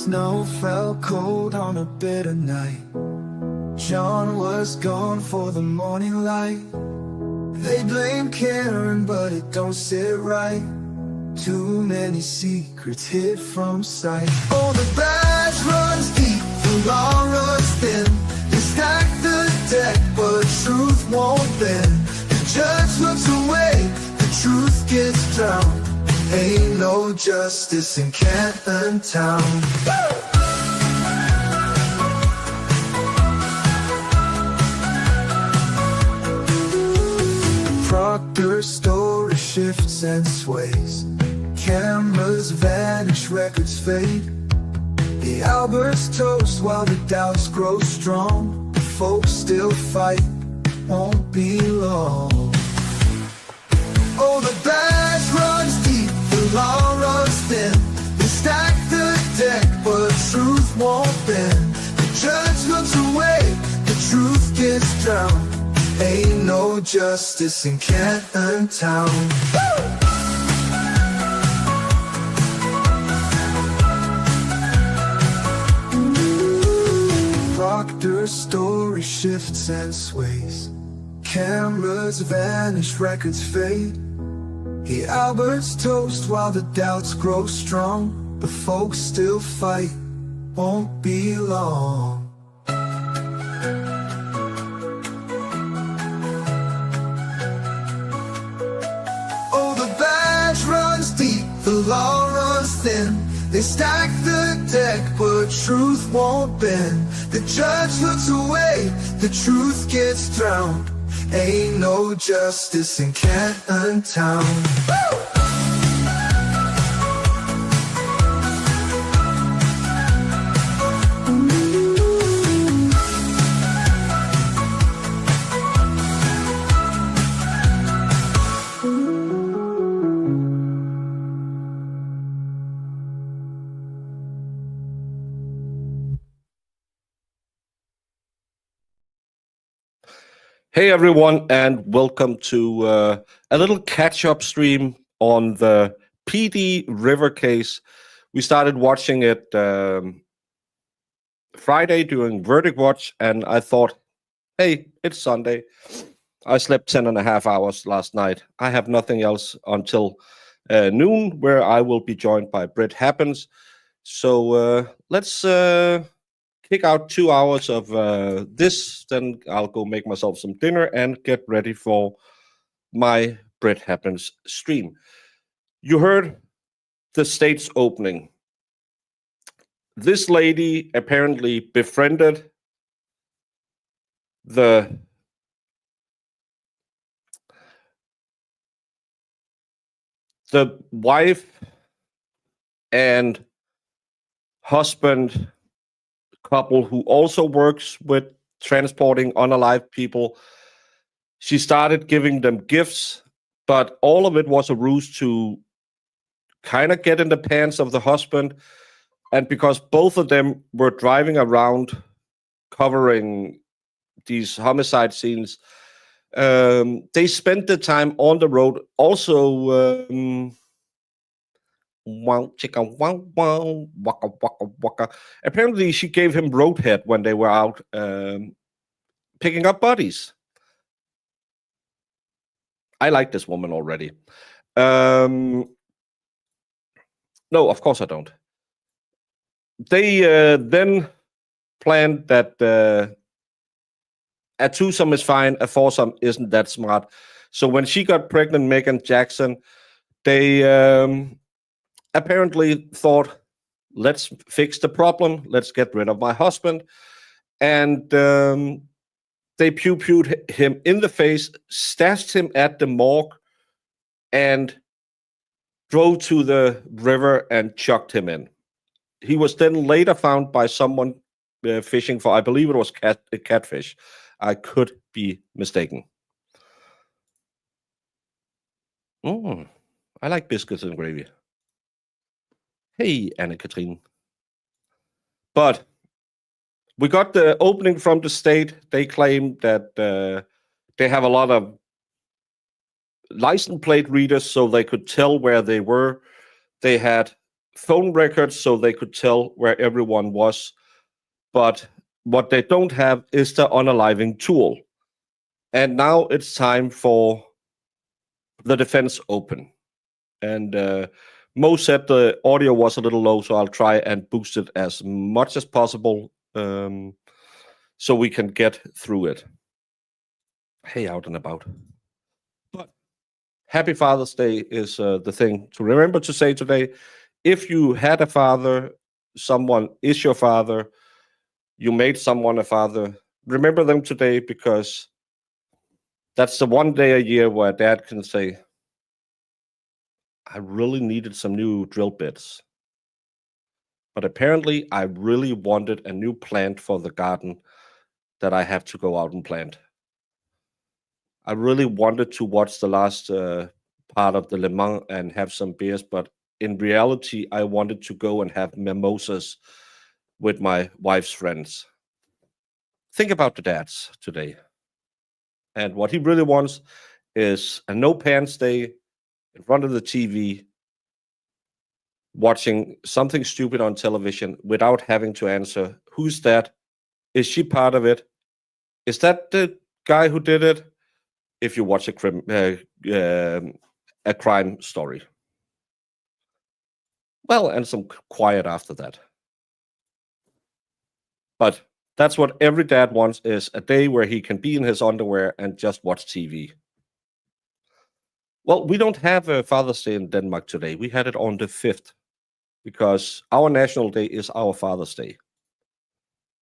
snow fell cold on a bitter night. John was gone for the morning light. They blame Karen, but it don't sit right. Too many secrets hid from sight. Oh, the badge runs deep, the law runs thin. They stack the deck, but truth won't bend. The judge looks away, the truth gets drowned. Ain't no justice in Canton Town. Proctor's story shifts and sways. Cameras vanish, records fade. The Alberts toast while the doubts grow strong. The folks still fight, won't be long. Oh, the badge runs deep, the law runs thin. They stack the deck, but truth won't bend. The judge looks away, the truth gets drowned. Ain't no justice in Canton Town. Proctor's story shifts and sways. Cameras vanish, records fade. The Alberts toast while the doubts grow strong. The folks still fight, won't be long. Oh, the badge runs deep, the law runs thin. They stack the deck, but truth won't bend. The judge looks away, the truth gets drowned. Ain't no justice in Canton Town. Hey everyone, and welcome to a little catch-up stream on the Pee Dee River case. We started watching it Friday during Verdict Watch, and I thought, hey, it's Sunday. I slept 10 and a half hours last night. I have nothing else until noon, where I will be joined by Britt Happens. So let's kick out 2 hours of this, then I'll go make myself some dinner and get ready for my Britt Happens stream. You heard the state's opening. This lady apparently befriended the wife and husband couple who also works with transporting unalive people. She started giving them gifts, but all of it was a ruse to kind of get in the pants of the husband. And because both of them were driving around covering these homicide scenes, they spent the time on the road also wow, chicka, wow, wow, waka, waka, waka. Apparently, she gave him roadhead when they were out picking up bodies. I like this woman already. No, of course I don't. They then planned that a twosome is fine, a foursome isn't that smart. So when she got pregnant, Meagan Jackson, they apparently thought, let's fix the problem, let's get rid of my husband. And they pew-pewed him in the face, stashed him at the morgue, and drove to the river and chucked him in. He was then later found by someone fishing for, I believe it was catfish. I could be mistaken. I like biscuits and gravy. Hey, Anne-Katrine. But we got the opening from the state. They claim that they have a lot of license plate readers, so they could tell where they were. They had phone records so they could tell where everyone was. But what they don't have is the unaliving tool. And now it's time for the defense open. And Mo said the audio was a little low, so I'll try and boost it as much as possible so we can get through it. Hey, out and about. But Happy Father's Day is the thing to remember to say today. If you had a father, someone is your father, you made someone a father, remember them today, because that's the one day a year where dad can say, I really needed some new drill bits. But apparently I really wanted a new plant for the garden that I have to go out and plant. I really wanted to watch the last part of the Le Mans and have some beers, but in reality, I wanted to go and have mimosas with my wife's friends. Think about the dads today. And what he really wants is a no pants day in front of the TV, watching something stupid on television without having to answer, who's that? Is she part of it? Is that the guy who did it? If you watch a crime story. Well, and some quiet after that. But that's what every dad wants, is a day where he can be in his underwear and just watch TV. Well, we don't have a Father's Day in Denmark today. We had it on the 5th because our national day is our Father's Day.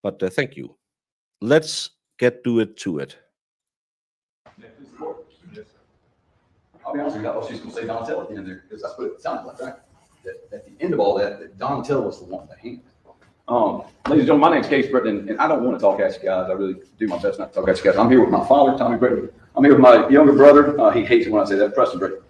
But thank you. Let's get to it. I'll be honest with you, I was just going to say Dontell at the end there, because that's what it sounded like, right? That at the end of all that Dontell was the one that handed. Ladies and gentlemen, my name's Case Britton, and I don't want to talk at you guys. I really do my best not to talk at you guys. I'm here with my father, Tommy Britton. I'm here with my younger brother. He hates it when I say that, Preston Britton.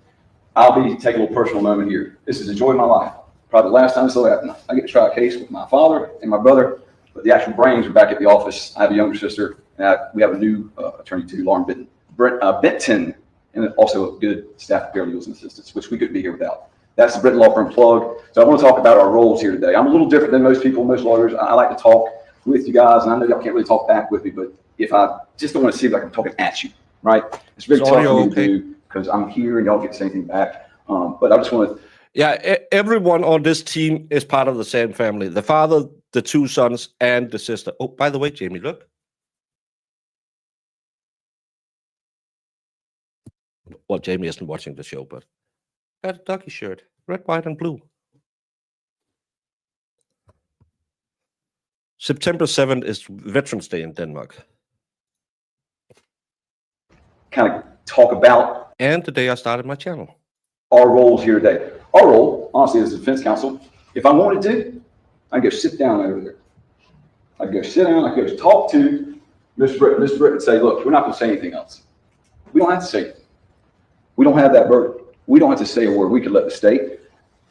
I'll be taking a little personal moment here. This is the joy of my life. Probably the last time this will happen. I get to try a case with my father and my brother, but the actual brains are back at the office. I have a younger sister, and we have a new attorney too, Lauren Benton, and also a good staff of paralegals and assistants, which we couldn't be here without. That's the Britton Law Firm plug. So I want to talk about our roles here today. I'm a little different than most people, most lawyers. I like to talk with you guys, and I know y'all can't really talk back with me, but if I just don't want to seem like I'm talking at you, right? It's very tough for me to do because I'm here and y'all get the same thing back. But I just want to. Yeah, everyone on this team is part of the same family. The father, the two sons, and the sister. Oh, by the way, Jamie, look. Well, Jamie isn't watching the show, but got a ducky shirt, red, white, and blue. September 7th is Veterans Day in Denmark. Kind of talk about. And the day I started my channel. Our roles here today. Our role, honestly, as a defense counsel, if I wanted to, I'd go sit down over there. I'd go sit down, I'd go talk to Mr. Britton. Mr. Britton would say, look, we're not going to say anything else. We don't have to say anything. We don't have that burden. We don't have to say a word. We could let the state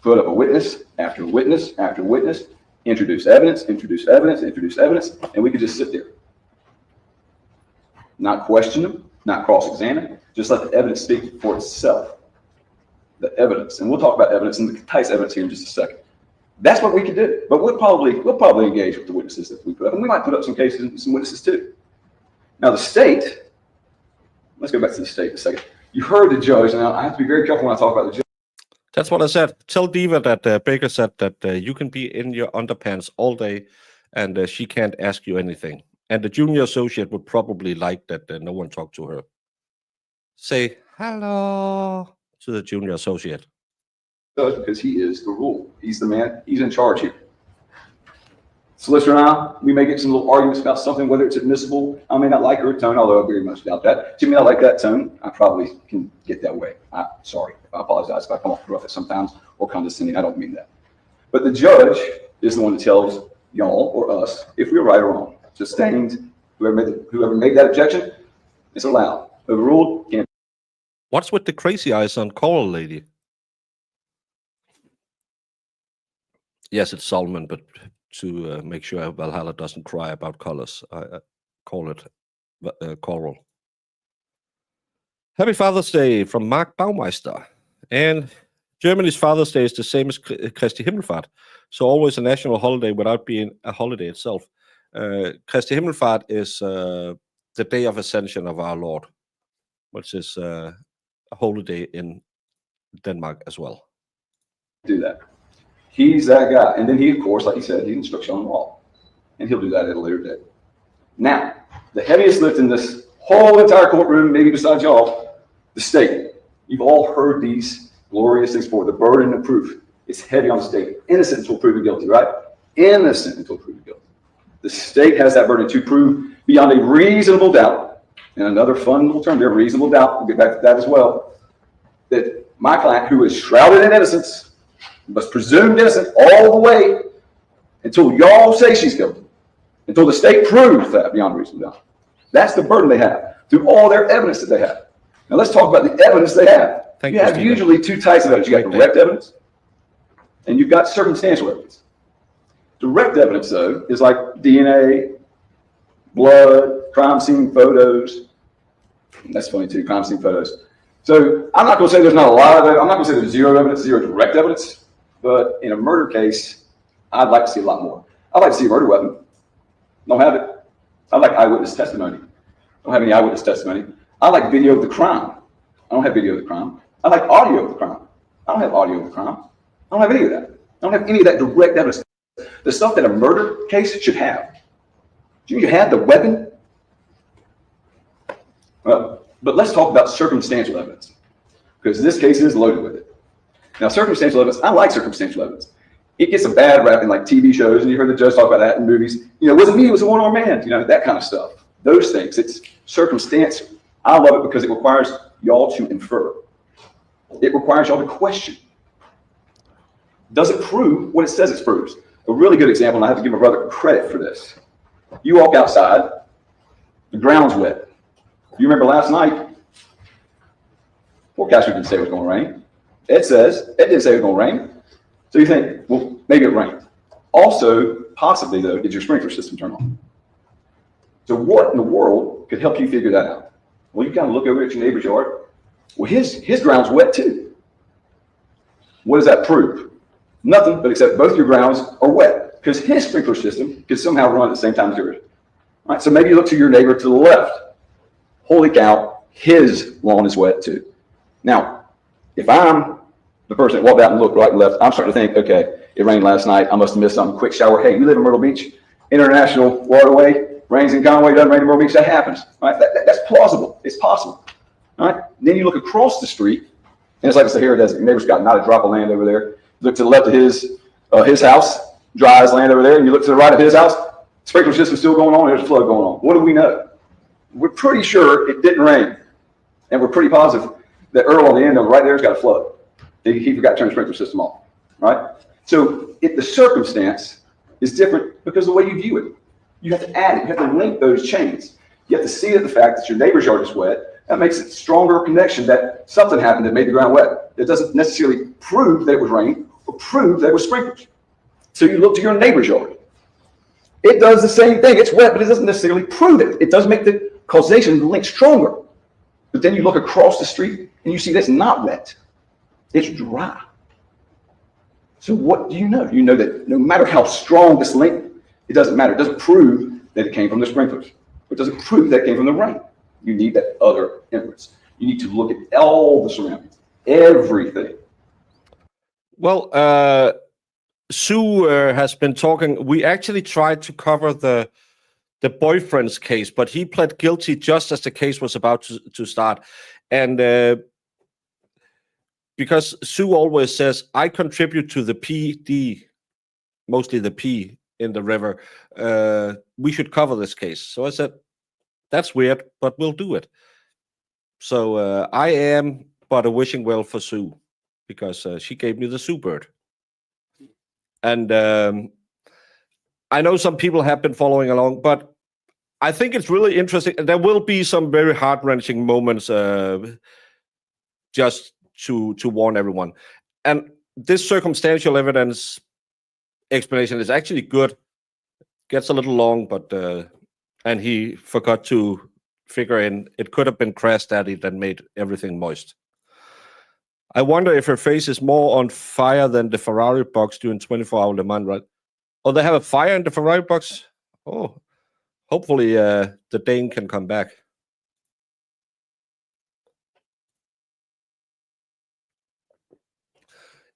put up a witness after witness after witness, introduce evidence, introduce evidence, introduce evidence, and we could just sit there. Not question them, not cross-examine, just let the evidence speak for itself. The evidence, and we'll talk about evidence and the types of evidence here in just a second. That's what we could do, but we'll probably engage with the witnesses that we put up, and we might put up some cases and some witnesses too. Now the state, let's go back to the state a second. You heard the judge. Now I have to be very careful when I talk about the judge. That's what I said. Tell Diva that Baker said that you can be in your underpants all day, and she can't ask you anything. And the junior associate would probably like that no one talked to her. Say hello to the junior associate. Because he is the rule. He's the man. He's in charge here. Solicitor and I, we may get some little arguments about something, whether it's admissible. I may not like her tone, although I very much doubt that. She may not like that tone. I probably can get that way. Sorry. I apologize if I come off rough at sometimes or condescending. I don't mean that. But the judge is the one that tells y'all or us if we're right or wrong. Sustained. Whoever made that objection, it's allowed. Overruled, can't. What's with the crazy eyes on Coral Lady? Yes, it's Solomon, but to make sure Valhalla doesn't cry about colors, I call it Coral. Happy Father's Day from Mark Baumeister. And Germany's Father's Day is the same as Kristi Himmelfart, so always a national holiday without being a holiday itself. Kristi Himmelfart is the Day of Ascension of our Lord, which is a holiday in Denmark as well. Do that. He's that guy. And then he, of course, like he said, he instructs you on the law. And he'll do that at a later date. Now, the heaviest lift in this whole entire courtroom, maybe besides y'all, the state. You've all heard these glorious things before. The burden of proof. It's heavy on the state. Innocent until proven guilty, right? Innocent until proven guilty. The state has that burden to prove beyond a reasonable doubt. And another fun little term there, reasonable doubt. We'll get back to that as well. That my client, who is shrouded in innocence, was presumed innocent all the way until y'all say she's guilty, until the state proves that beyond reasonable doubt. That's the burden they have through all their evidence that they have. Now let's talk about the evidence they have. You have usually two types of evidence. You got direct evidence, and you've got circumstantial evidence. Direct evidence, though, is like DNA, blood, crime scene photos. That's funny too, crime scene photos. So I'm not going to say there's not a lot of it. I'm not going to say there's zero evidence, zero direct evidence. But in a murder case, I'd like to see a lot more. I'd like to see a murder weapon. Don't have it. I'd like eyewitness testimony. Don't have any eyewitness testimony. I like video of the crime. I don't have video of the crime. I like audio of the crime. I don't have audio of the crime. I don't have any of that. I don't have any of that direct evidence. The stuff that a murder case should have. Do you have the weapon? Well, but let's talk about circumstantial evidence, because this case is loaded with it. Now, circumstantial evidence, I like circumstantial evidence. It gets a bad rap in like TV shows, and you heard the judge talk about that in movies. You know, it wasn't me, it was a one-armed man, you know, that kind of stuff. Those things, it's circumstantial. I love it because it requires y'all to infer. It requires y'all to question. Does it prove what it says it proves? A really good example, and I have to give my brother credit for this. You walk outside, the ground's wet. You remember last night, forecaster didn't say it was going to rain. Ed didn't say it was going to rain. So you think, well, maybe it rained. Also, possibly though, did your sprinkler system turn on? So what in the world could help you figure that out? Well, you kind of look over at your neighbor's yard. Well, his ground's wet too. What does that prove? Nothing, but except both your grounds are wet, because his sprinkler system could somehow run at the same time as yours. All right, so maybe you look to your neighbor to the left. Holy cow, his lawn is wet too. Now, if I'm the person that walked out and looked right and left, I'm starting to think, okay, it rained last night. I must have missed something. Quick shower. Hey, you live in Myrtle Beach, international waterway, rains in Conway, doesn't rain in Myrtle Beach. That happens. All right, that's plausible. It's possible. All right. Then you look across the street, and it's like the Sahara Desert. Your neighbor's got not a drop of land over there. Look to the left of his house, dry as land over there, and you look to the right of his house, sprinkler system still going on. There's a flood going on. What do we know? We're pretty sure it didn't rain, and we're pretty positive that Earl on the end of it right there's got a flood. He forgot to turn the sprinkler system off, right? So the circumstance is different because of the way you view it. You have to add it. You have to link those chains. You have to see that the fact that your neighbor's yard is wet, that makes it a stronger connection that something happened that made the ground wet. It doesn't necessarily prove that it was rain or prove that it was sprinklers. So you look to your neighbor's yard. It does the same thing. It's wet, but it doesn't necessarily prove it. It does make the causation link stronger. But then you look across the street and you see that's not wet. It's dry. So what do you know? You know that no matter how strong this link, it doesn't matter. It doesn't prove that it came from the sprinklers. It doesn't prove that it came from the rain. You need that other inference. You need to look at all the surroundings, everything. Well, Sue has been talking. We actually tried to cover the boyfriend's case, but he pled guilty just as the case was about to start. And because Sue always says, I contribute to the PD, mostly the P in the river, we should cover this case. So I said, that's weird, but we'll do it. So I am but a wishing well for Sue, because she gave me the Sue bird. And I know some people have been following along, but I think it's really interesting. There will be some very heart-wrenching moments, just to warn everyone. And this circumstantial evidence explanation is actually good. Gets a little long, but and he forgot to figure in it could have been Crash Daddy that made everything moist. I wonder if her face is more on fire than the Ferrari box during 24-hour Le Mans, right? Oh, they have a fire in the Ferrari box? Oh, hopefully the Dane can come back.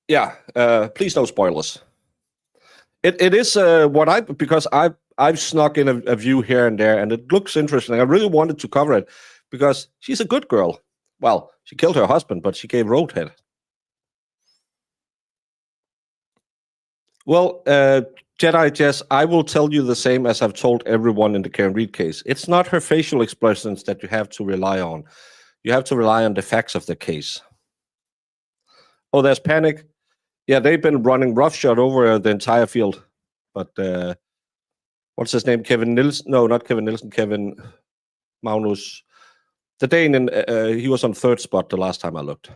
Yeah, please no spoilers. It is because I've snuck in a view here and there, and it looks interesting. I really wanted to cover it because she's a good girl. Well, she killed her husband, but she gave roadhead. Well, Jedi Jess, I will tell you the same as I've told everyone in the Karen Reed case. It's not her facial expressions that you have to rely on. You have to rely on the facts of the case. Oh, there's panic. Yeah, they've been running roughshod over the entire field. But what's his name? Kevin Nielsen? No, not Kevin Nielsen. Kevin Magnus. The Dane, he was on third spot the last time I looked.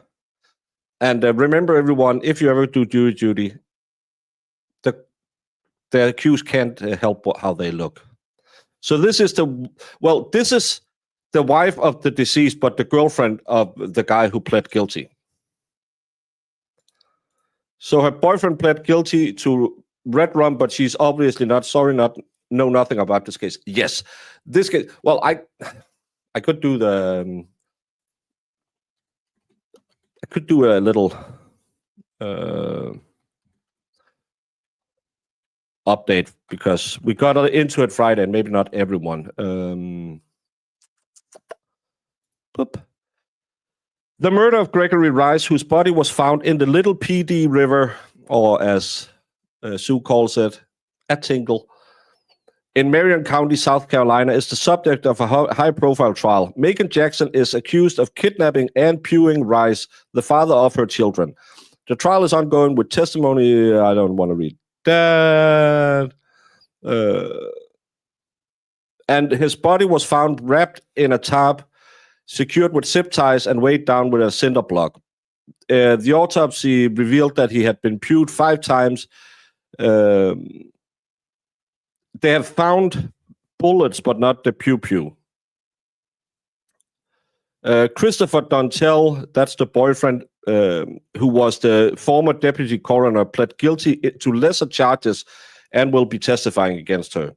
And remember, everyone, if you ever do jury duty, the accused can't help how they look. So this is the wife of the deceased, but the girlfriend of the guy who pled guilty. So her boyfriend pled guilty to red rum, but she's obviously know nothing about this case. Yes, this case. Well, I could do a little update because we got into it Friday, and maybe not everyone. The murder of Gregory Rice, whose body was found in the Little Pee Dee River, or as Sue calls it, at Tingle, in Marion County, South Carolina, is the subject of a high-profile trial. Meagan Jackson is accused of kidnapping and pewing Rice, the father of her children. The trial is ongoing with testimony. I don't want to read that. And his body was found wrapped in a tarp, secured with zip ties and weighed down with a cinder block. The autopsy revealed that he had been pewed 5 times. They have found bullets, but not the pew-pew. Christopher Dontell, that's the boyfriend who was the former deputy coroner, pled guilty to lesser charges and will be testifying against her.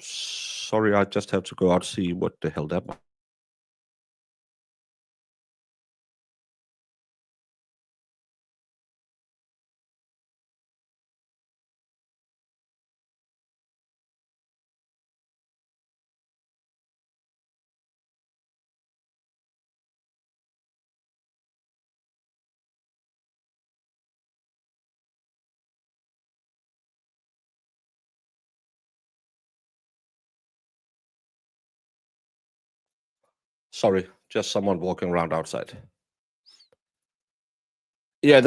Sorry, I just have to go out to see what the hell that was. Sorry, just someone walking around outside. Yeah,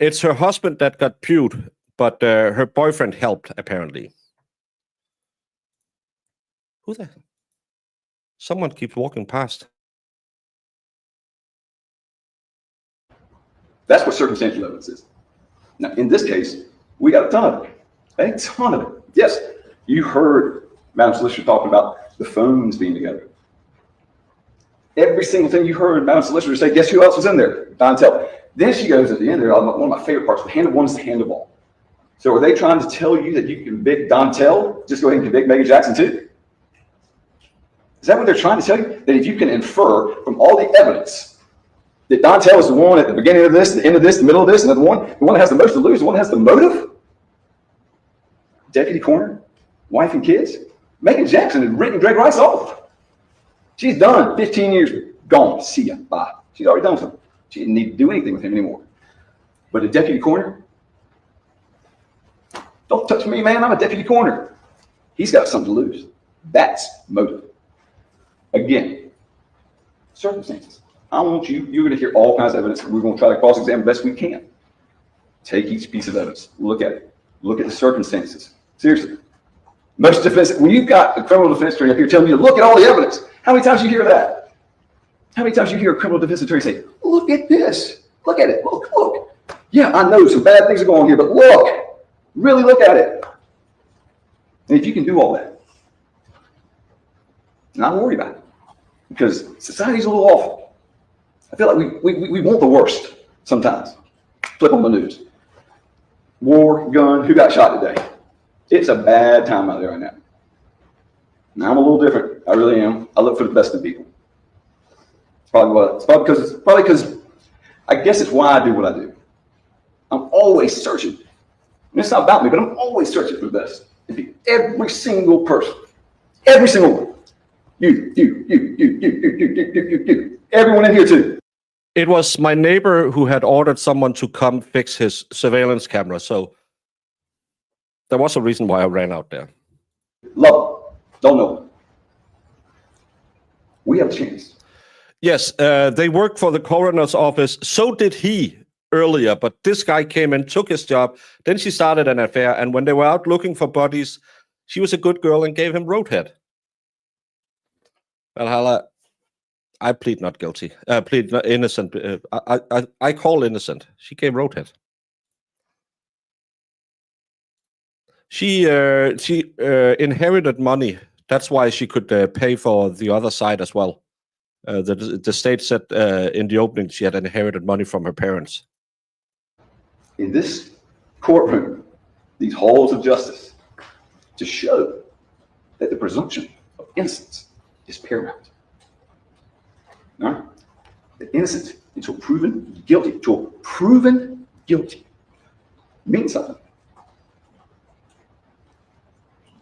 it's her husband that got pewed, but her boyfriend helped, apparently. Who the? Someone keeps walking past. That's what circumstantial evidence is. Now, in this case, we got a ton of it. A ton of it. Yes, you heard Madam Solicitor talking about the phones being together. Every single thing you heard Madam Solicitor say, guess who else was in there? Dontell. Then she goes at the end there, one of my favorite parts, the hand of one is the hand of all. So are they trying to tell you that you can convict Dontell? Just go ahead and convict Meagan Jackson too? Is that what they're trying to tell you? That if you can infer from all the evidence that Dontell is the one at the beginning of this, the end of this, the middle of this, and the one that has the most to lose, the one that has the motive? Deputy coroner, wife and kids? Meagan Jackson had written Gregory Rice off. She's done. 15 years, gone. See ya. Bye. She's already done something. She didn't need to do anything with him anymore. But a deputy coroner, don't touch me, man. I'm a deputy coroner. He's got something to lose. That's motive. Again, circumstances. I want you're going to hear all kinds of evidence. We're going to try to cross-examine the best we can. Take each piece of evidence. Look at it. Look at the circumstances. Seriously. Most defense, when you've got a criminal defense attorney up here telling you to look at all the evidence, how many times you hear that? How many times you hear a criminal defense attorney say, look at this. Look at it. Look, look. Yeah, I know some bad things are going on here, but look. Really look at it. And if you can do all that, not worry about it. because society's a little awful. I feel like we want the worst sometimes. Flip on the news. War, gun, who got shot today? It's a bad time out there right now. Now I'm a little different. I really am. I look for the best in people. It's probably because I guess it's why I do what I do. I'm always searching. And it's not about me, but I'm always searching for the best. Every single person. Every single one. You. Everyone in here too. It was my neighbor who had ordered someone to come fix his surveillance camera, so there was a reason why I ran out there. Love them. Don't know them. We have a chance. Yes, they work for the coroner's office. So did he earlier, but this guy came and took his job. Then she started an affair, and when they were out looking for bodies, she was a good girl and gave him roadhead. Valhalla, I plead not guilty. Plead not innocent. I call innocent. She gave roadhead. She inherited money. That's why she could pay for the other side as well. The state said in the opening she had inherited money from her parents. In this courtroom, these halls of justice, to show that the presumption of innocence is paramount. No? The innocent until proven guilty, means something.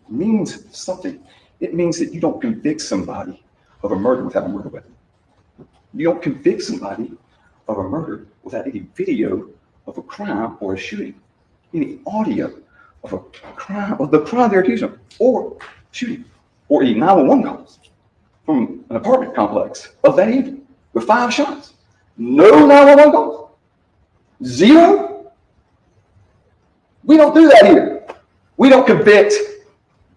Means something. It means that you don't convict somebody of a murder without a murder weapon. You don't convict somebody of a murder without any video of a crime or a shooting, any audio of a crime, of the crime they're accused of, or shooting, or any 911 calls from an apartment complex of that evening with 5 shots. No 911 calls. 0. We don't do that here. We don't convict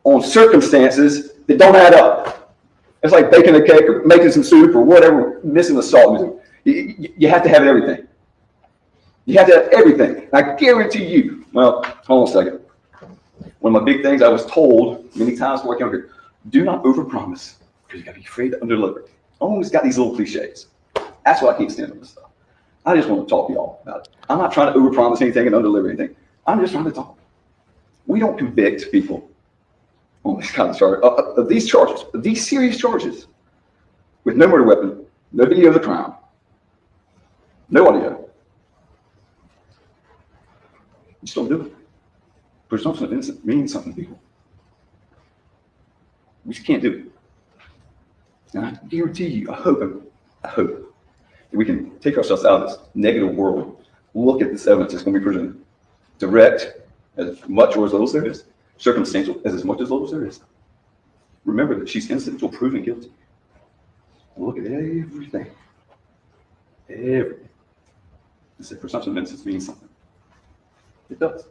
on circumstances that don't add up. It's like baking a cake or making some soup or whatever, missing the salt. You have to have everything. You have to have everything. I guarantee you. Well, hold on a second. One of my big things I was told many times working here, do not overpromise because you got to be afraid to underdeliver. Always got these little cliches. That's why I can't stand on this stuff. I just want to talk to y'all about it. I'm not trying to overpromise anything and underdeliver anything. I'm just trying to talk. We don't convict people on this kind of charge, of these charges, of these serious charges, with no murder weapon, no video of the crime, no audio. Just don't do it. Presumption of innocence means something to people. We just can't do it. And I guarantee you, I hope that we can take ourselves out of this negative world, look at this evidence that's going to be presented, direct as much or as little as there is, circumstantial as much as little as there is. Remember that she's innocent until proven guilty. Look at everything. Everything. This presumption of innocence means something. It does.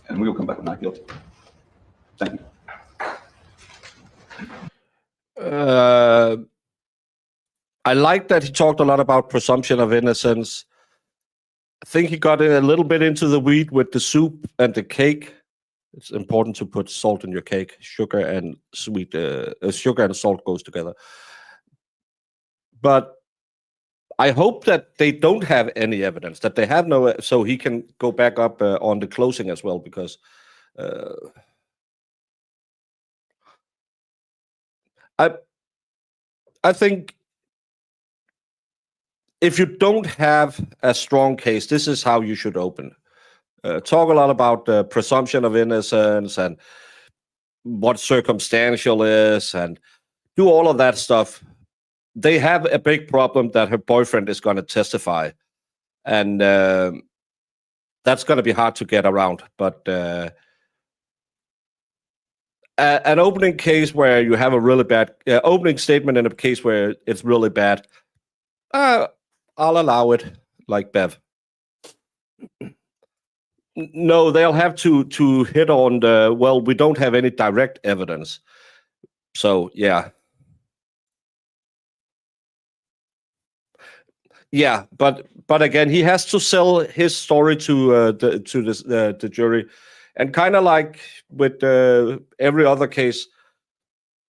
And we will come back with not guilty. Thank you. I like that he talked a lot about presumption of innocence. I think he got a little bit into the weed with the soup and the cake. It's important to put salt in your cake. Sugar and salt goes together. But I hope that they don't have any evidence, that they have no, so he can go back up on the closing as well, because I think if you don't have a strong case, this is how you should open. Talk a lot about the presumption of innocence and what circumstantial is, and do all of that stuff. They have a big problem that her boyfriend is going to testify, and that's going to be hard to get around. But an opening case where you have a really bad opening statement in a case where it's really bad, I'll allow it, like Bev. No, they'll have to hit on the, well, we don't have any direct evidence. So, yeah. Yeah, but again, he has to sell his story to the jury, and kind of like with every other case,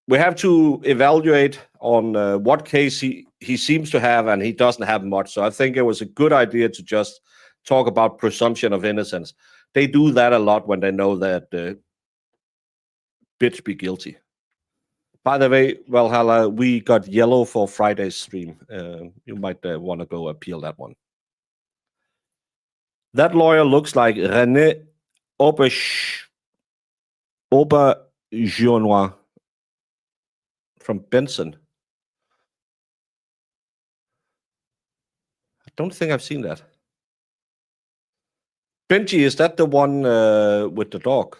we have to evaluate on what case he seems to have, and he doesn't have much. So I think it was a good idea to just talk about presumption of innocence. They do that a lot when they know that bitch be guilty. By the way, Valhalla, we got yellow for Friday's stream. You might want to go appeal that one. That lawyer looks like René Auberjonois from Benson. I don't think I've seen that. Benji, is that the one with the dog?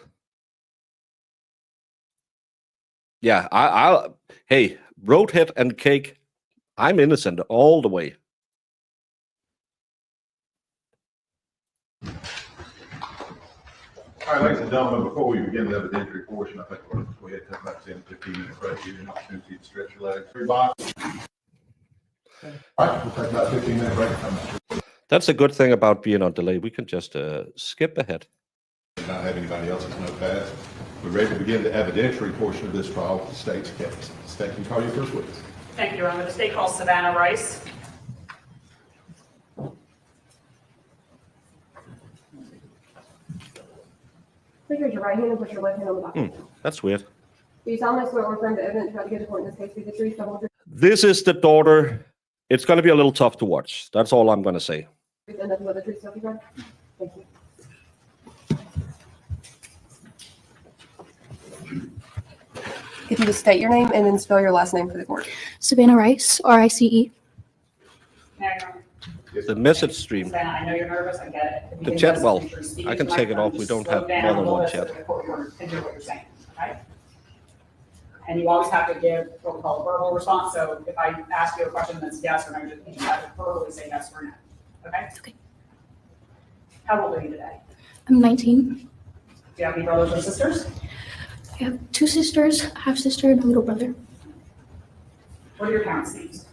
Yeah, I'll. Hey, Roadhead and Cake, I'm innocent all the way. All right, ladies and gentlemen, before we begin the evidentiary portion, I think we're going to go ahead and take about 10 to 15 minute break, give you an opportunity to stretch your legs. Everybody. All right, we'll take about 15-minute break and come back. That's a good thing about being on delay. We can just skip ahead. Not have anybody else's notepads. We're ready to begin the evidentiary portion of this trial with the state's case. State, can you call your first witness? Thank you, Your Honor. The state calls Savannah Rice. Please raise your right hand and put your left hand on the Bible. That's weird. Do you solemnly swear or affirm the evidence about to give to court in this case be the truth, the whole truth, This is the daughter. It's going to be a little tough to watch. That's all I'm going to say. and nothing but the truth, so help you God? Thank you. If you just state your name and then spell your last name for the court. Savannah Rice, R-I-C-E. Now, Your Honor. The message stream. Savannah, I know you're nervous. I get it. If you The can chat, just well, make sure you speak I can into the take it off. microphone, We just don't slow have down more a than little one bit so chat. the court can hear what you're saying, okay? And you always have to give what we call a verbal response. So if I ask you a question that's yes or no, you just have to verbally say yes or no, okay? Okay. How old are you today? I'm 19. Do you have any brothers or sisters? I have 2 sisters, a half-sister, and a little brother. What are your parents' names?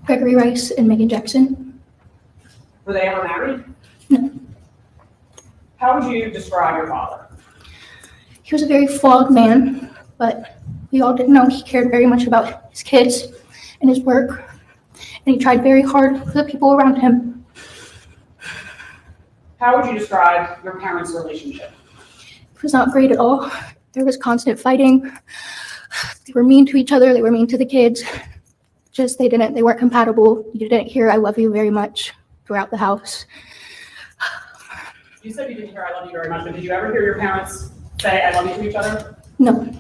Gregory Rice and Meagan Jackson. Were they ever married? No. How would you describe your father? He was a very flawed man, but we all didn't know he cared very much about his kids and his work, and he tried very hard for the people around him. How would you describe your parents' relationship? It was not great at all. There was constant fighting. They were mean to each other. They were mean to the kids. They weren't compatible. You didn't hear "I love you" very much throughout the house. You said you didn't hear "I love you" very much, but did you ever hear your parents say "I love you" to each other? No.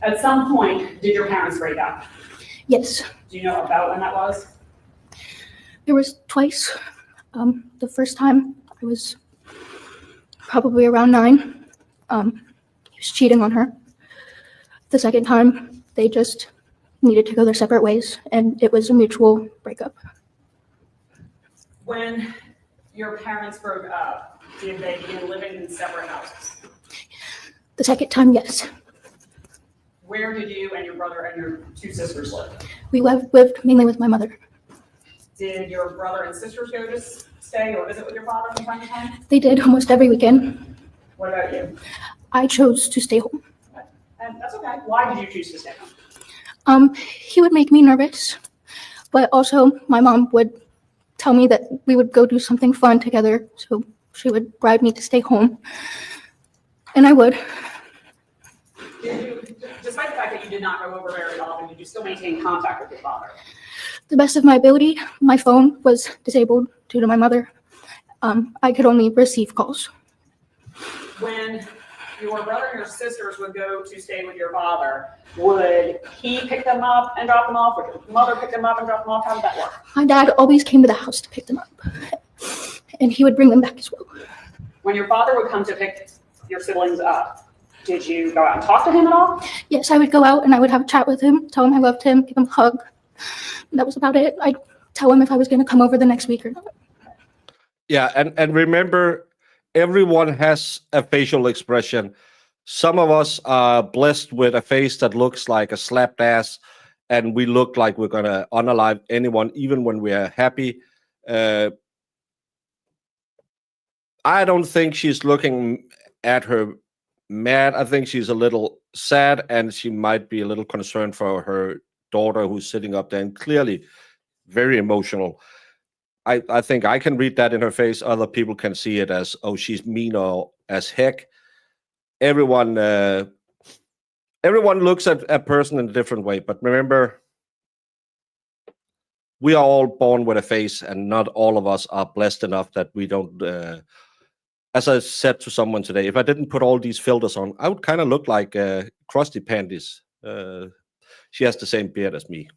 At some point, did your parents break up? Yes. Do you know about when that was? There was twice. The first time I was probably around 9. He was cheating on her. The second time, they just needed to go their separate ways, and it was a mutual breakup. When your parents broke up, did they begin living in separate houses? The second time, yes. Where did you and your brother and your 2 sisters live? We lived mainly with my mother. Did your brother and sisters go to stay or visit with your father from time to time? They did almost every weekend. What about you? I chose to stay home. And that's okay. Why did you choose to stay home? He would make me nervous, but also my mom would tell me that we would go do something fun together, so she would bribe me to stay home, and I would. Despite the fact that you did not go over very often, did you still maintain contact with your father? The best of my ability, my phone was disabled due to my mother. I could only receive calls. When your brother and your sisters would go to stay with your father, would he pick them up and drop them off? Would your mother pick them up and drop them off? How did that work? My dad always came to the house to pick them up, and he would bring them back as well. When your father would come to pick your siblings up, did you go out and talk to him at all? Yes, I would go out and I would have a chat with him, tell him I loved him, give him a hug. That was about it. I'd tell him if I was going to come over the next week or not. Yeah, and remember, everyone has a facial expression. Some of us are blessed with a face that looks like a slapped ass, and we look like we're gonna unalive anyone, even when we are happy. I don't think she's looking at her mad. I think she's a little sad, and she might be a little concerned for her daughter who's sitting up there and clearly very emotional. I think I can read that in her face. Other people can see it as, oh, she's mean or as heck. Everyone looks at a person in a different way. But remember, we are all born with a face, and not all of us are blessed enough that we don't. As I said to someone today, if I didn't put all these filters on, I would kind of look like Krusty Pandies. She has the same beard as me.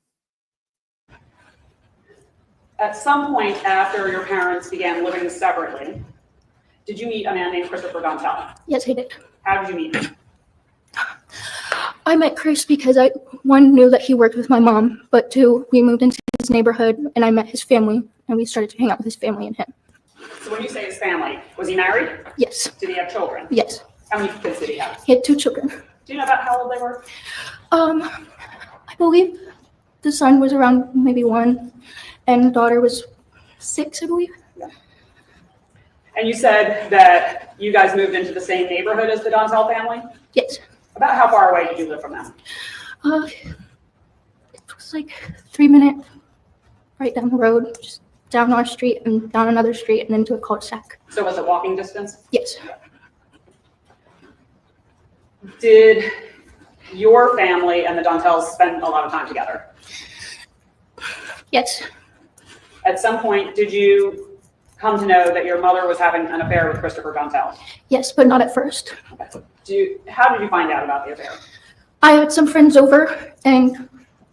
At some point after your parents began living separately, did you meet a man named Christopher Dontell? Yes, I did. How did you meet him? I met Chris because I, one, knew that he worked with my mom, but two, we moved into his neighborhood and I met his family and we started to hang out with his family and him. So when you say his family, was he married? Yes. Did he have children? Yes. How many kids did he have? He had 2 children. Do you know about how old they were? I believe the son was around maybe 1 and the daughter was 6, I believe. And you said that you guys moved into the same neighborhood as the Dontell family? Yes. About how far away did you live from them? It was like 3-minute right down the road, just down our street and down another street and into a cul-de-sac. So was it walking distance? Yes. Did your family and the Dontells spend a lot of time together? Yes. At some point, did you come to know that your mother was having an affair with Christopher Dontell? Yes, but not at first. How did you find out about the affair? I had some friends over and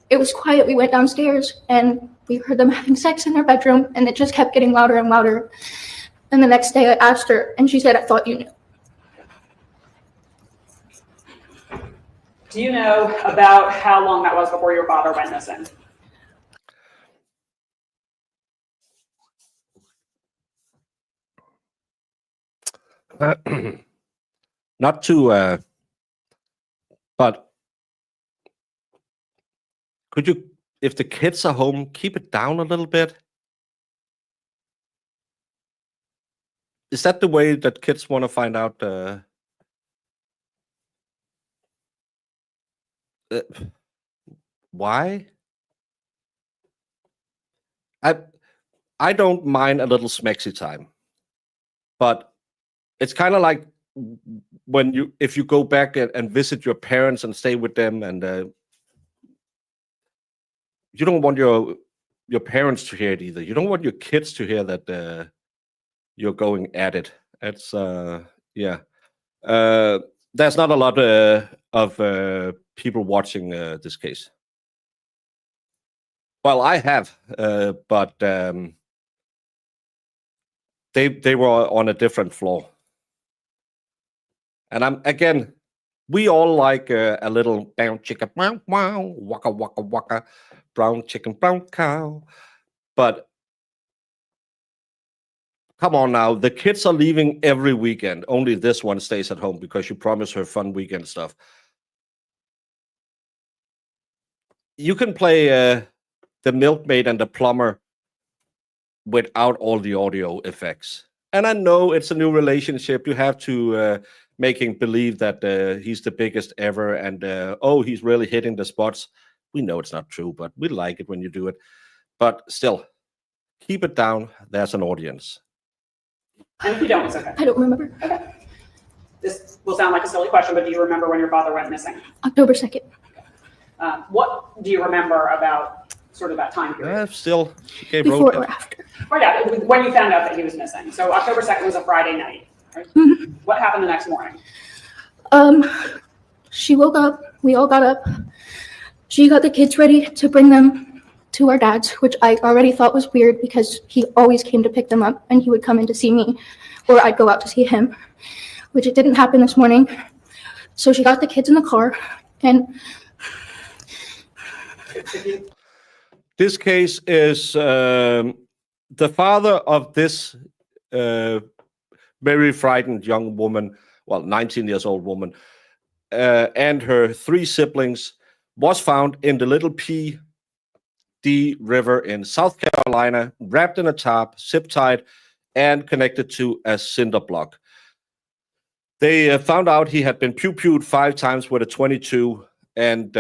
it was quiet. We went downstairs and we heard them having sex in their bedroom and it just kept getting louder and louder. And the next day I asked her and she said, I thought you knew. Do you know about how long that was before your father went missing? Not to, but could you, if the kids are home, keep it down a little bit? Is that the way that kids want to find out? Why? I don't mind a little smexy time, but it's kind of like when if you go back and visit your parents and stay with them, and you don't want your parents to hear it either. You don't want your kids to hear that you're going at it. It's yeah. There's not a lot of people watching this case. Well, I have, but they were on a different floor. And we all like a little brown chicken, wow, wow, waka, waka, waka, brown chicken, brown cow. But come on now, the kids are leaving every weekend. Only this one stays at home because you promised her fun weekend stuff. You can play the milkmaid and the plumber without all the audio effects. And I know it's a new relationship. You have to making believe that he's the biggest ever and oh, he's really hitting the spots. We know it's not true, but we like it when you do it. But still, keep it down. There's an audience. And if you don't, it's okay. I don't remember. Okay. This will sound like a silly question, but do you remember when your father went missing? October 2nd. What do you remember about sort of that time period? Still, Before or after? Or yeah, when you found out that he was missing. So October 2nd was a Friday night. Right? Mm-hmm. What happened the next morning? She woke up. We all got up. She got the kids ready to bring them to our dad's, which I already thought was weird because he always came to pick them up and he would come in to see me or I'd go out to see him, which it didn't happen this morning. So she got the kids in the car and this case is the father of this very frightened young woman, well, 19 years old woman, and her 3 siblings was found in the Little Pee Dee River in South Carolina, wrapped in a tarp, zip tied, and connected to a cinder block. They found out he had been pew-pewed 5 times with a 22, and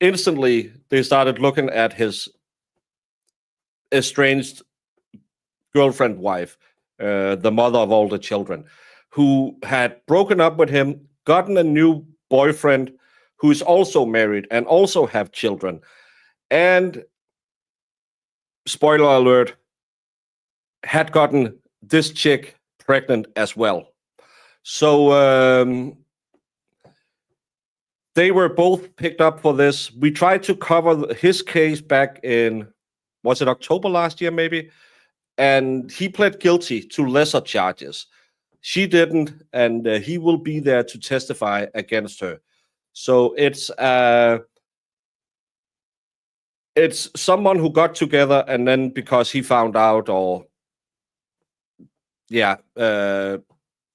instantly they started looking at his estranged girlfriend wife, the mother of all the children, who had broken up with him, gotten a new boyfriend who is also married and also have children. And spoiler alert, had gotten this chick pregnant as well. So they were both picked up for this. We tried to cover his case back in, was it October last year maybe? And he pled guilty to lesser charges. She didn't, and he will be there to testify against her. So it's someone who got together, and then because he found out, or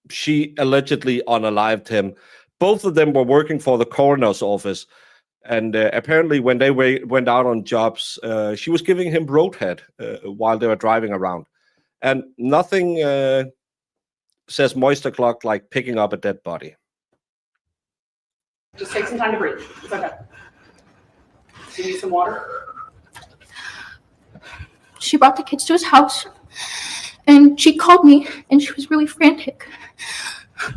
she allegedly unalived him. Both of them were working for the coroner's office, and apparently when they went out on jobs, she was giving him roadhead while they were driving around. And nothing says moist o'clock like picking up a dead body. Just take some time to breathe. It's okay. Do you need some water? She brought the kids to his house, and she called me, and she was really frantic.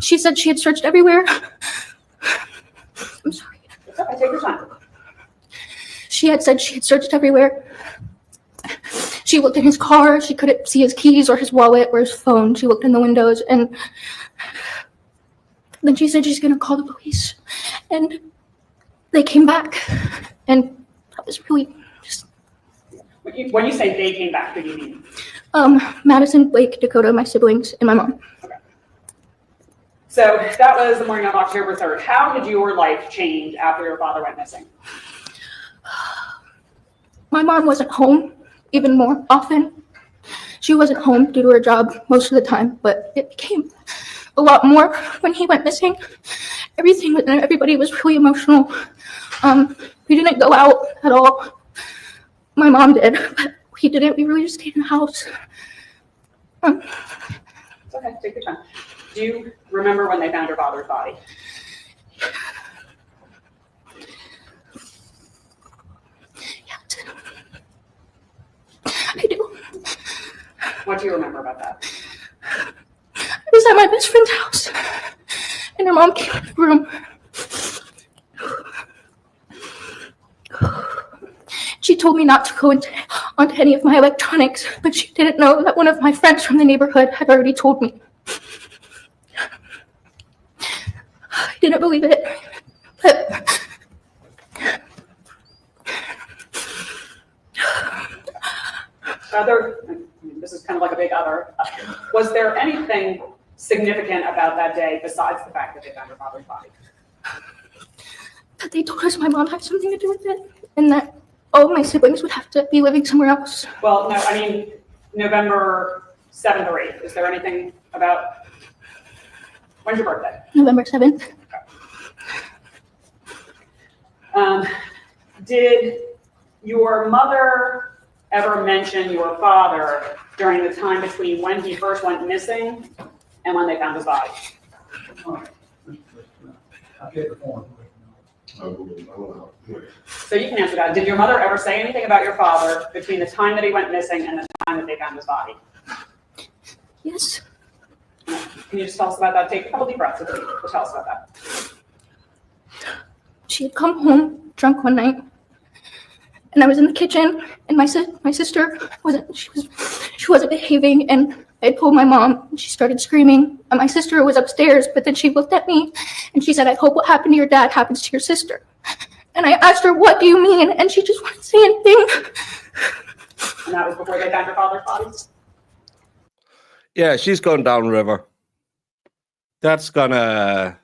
She said she had searched everywhere. I'm sorry. It's okay. Take your time. She had said she had searched everywhere. She looked in his car. She couldn't see his keys or his wallet or his phone. She looked in the windows, and then she said she's going to call the police. And they came back, and that was really just... When you say they came back, what do you mean? Madison, Blake, Dakota, my siblings, and my mom. Okay. So that was the morning of October 3rd. How did your life change after your father went missing? My mom wasn't home even more often. She wasn't home due to her job most of the time, but it became a lot more when he went missing. Everybody was really emotional. We didn't go out at all. My mom did, but we didn't. We really just stayed in the house. It's okay. Take your time. Do you remember when they found your father's body? I do. What do you remember about that? I was at my best friend's house, and her mom came in the room. She told me not to go onto any of my electronics, but she didn't know that one of my friends from the neighborhood had already told me. I didn't believe it, but this is kind of like a big other. Was there anything significant about that day besides the fact that they found your father's body? That they told us my mom had something to do with it, and that all my siblings would have to be living somewhere else. Well, no, I mean, November 7th or 8th. Is there anything about, when's your birthday? November 7th. Did your mother ever mention your father during the time between when he first went missing and when they found his body? So you can answer that. Did your mother ever say anything about your father between the time that he went missing and the time that they found his body? Yes. Can you just tell us about that? Take a couple deep breaths to tell us about that. She had come home drunk one night, and I was in the kitchen, and my sister wasn't behaving, and I told my mom, and she started screaming, and my sister was upstairs, but then she looked at me, and she said, "I hope what happened to your dad happens to your sister." And I asked her, "What do you mean?" And she just wouldn't say anything. And that was before they found your father's body? Yeah, she's going downriver. That's gonna...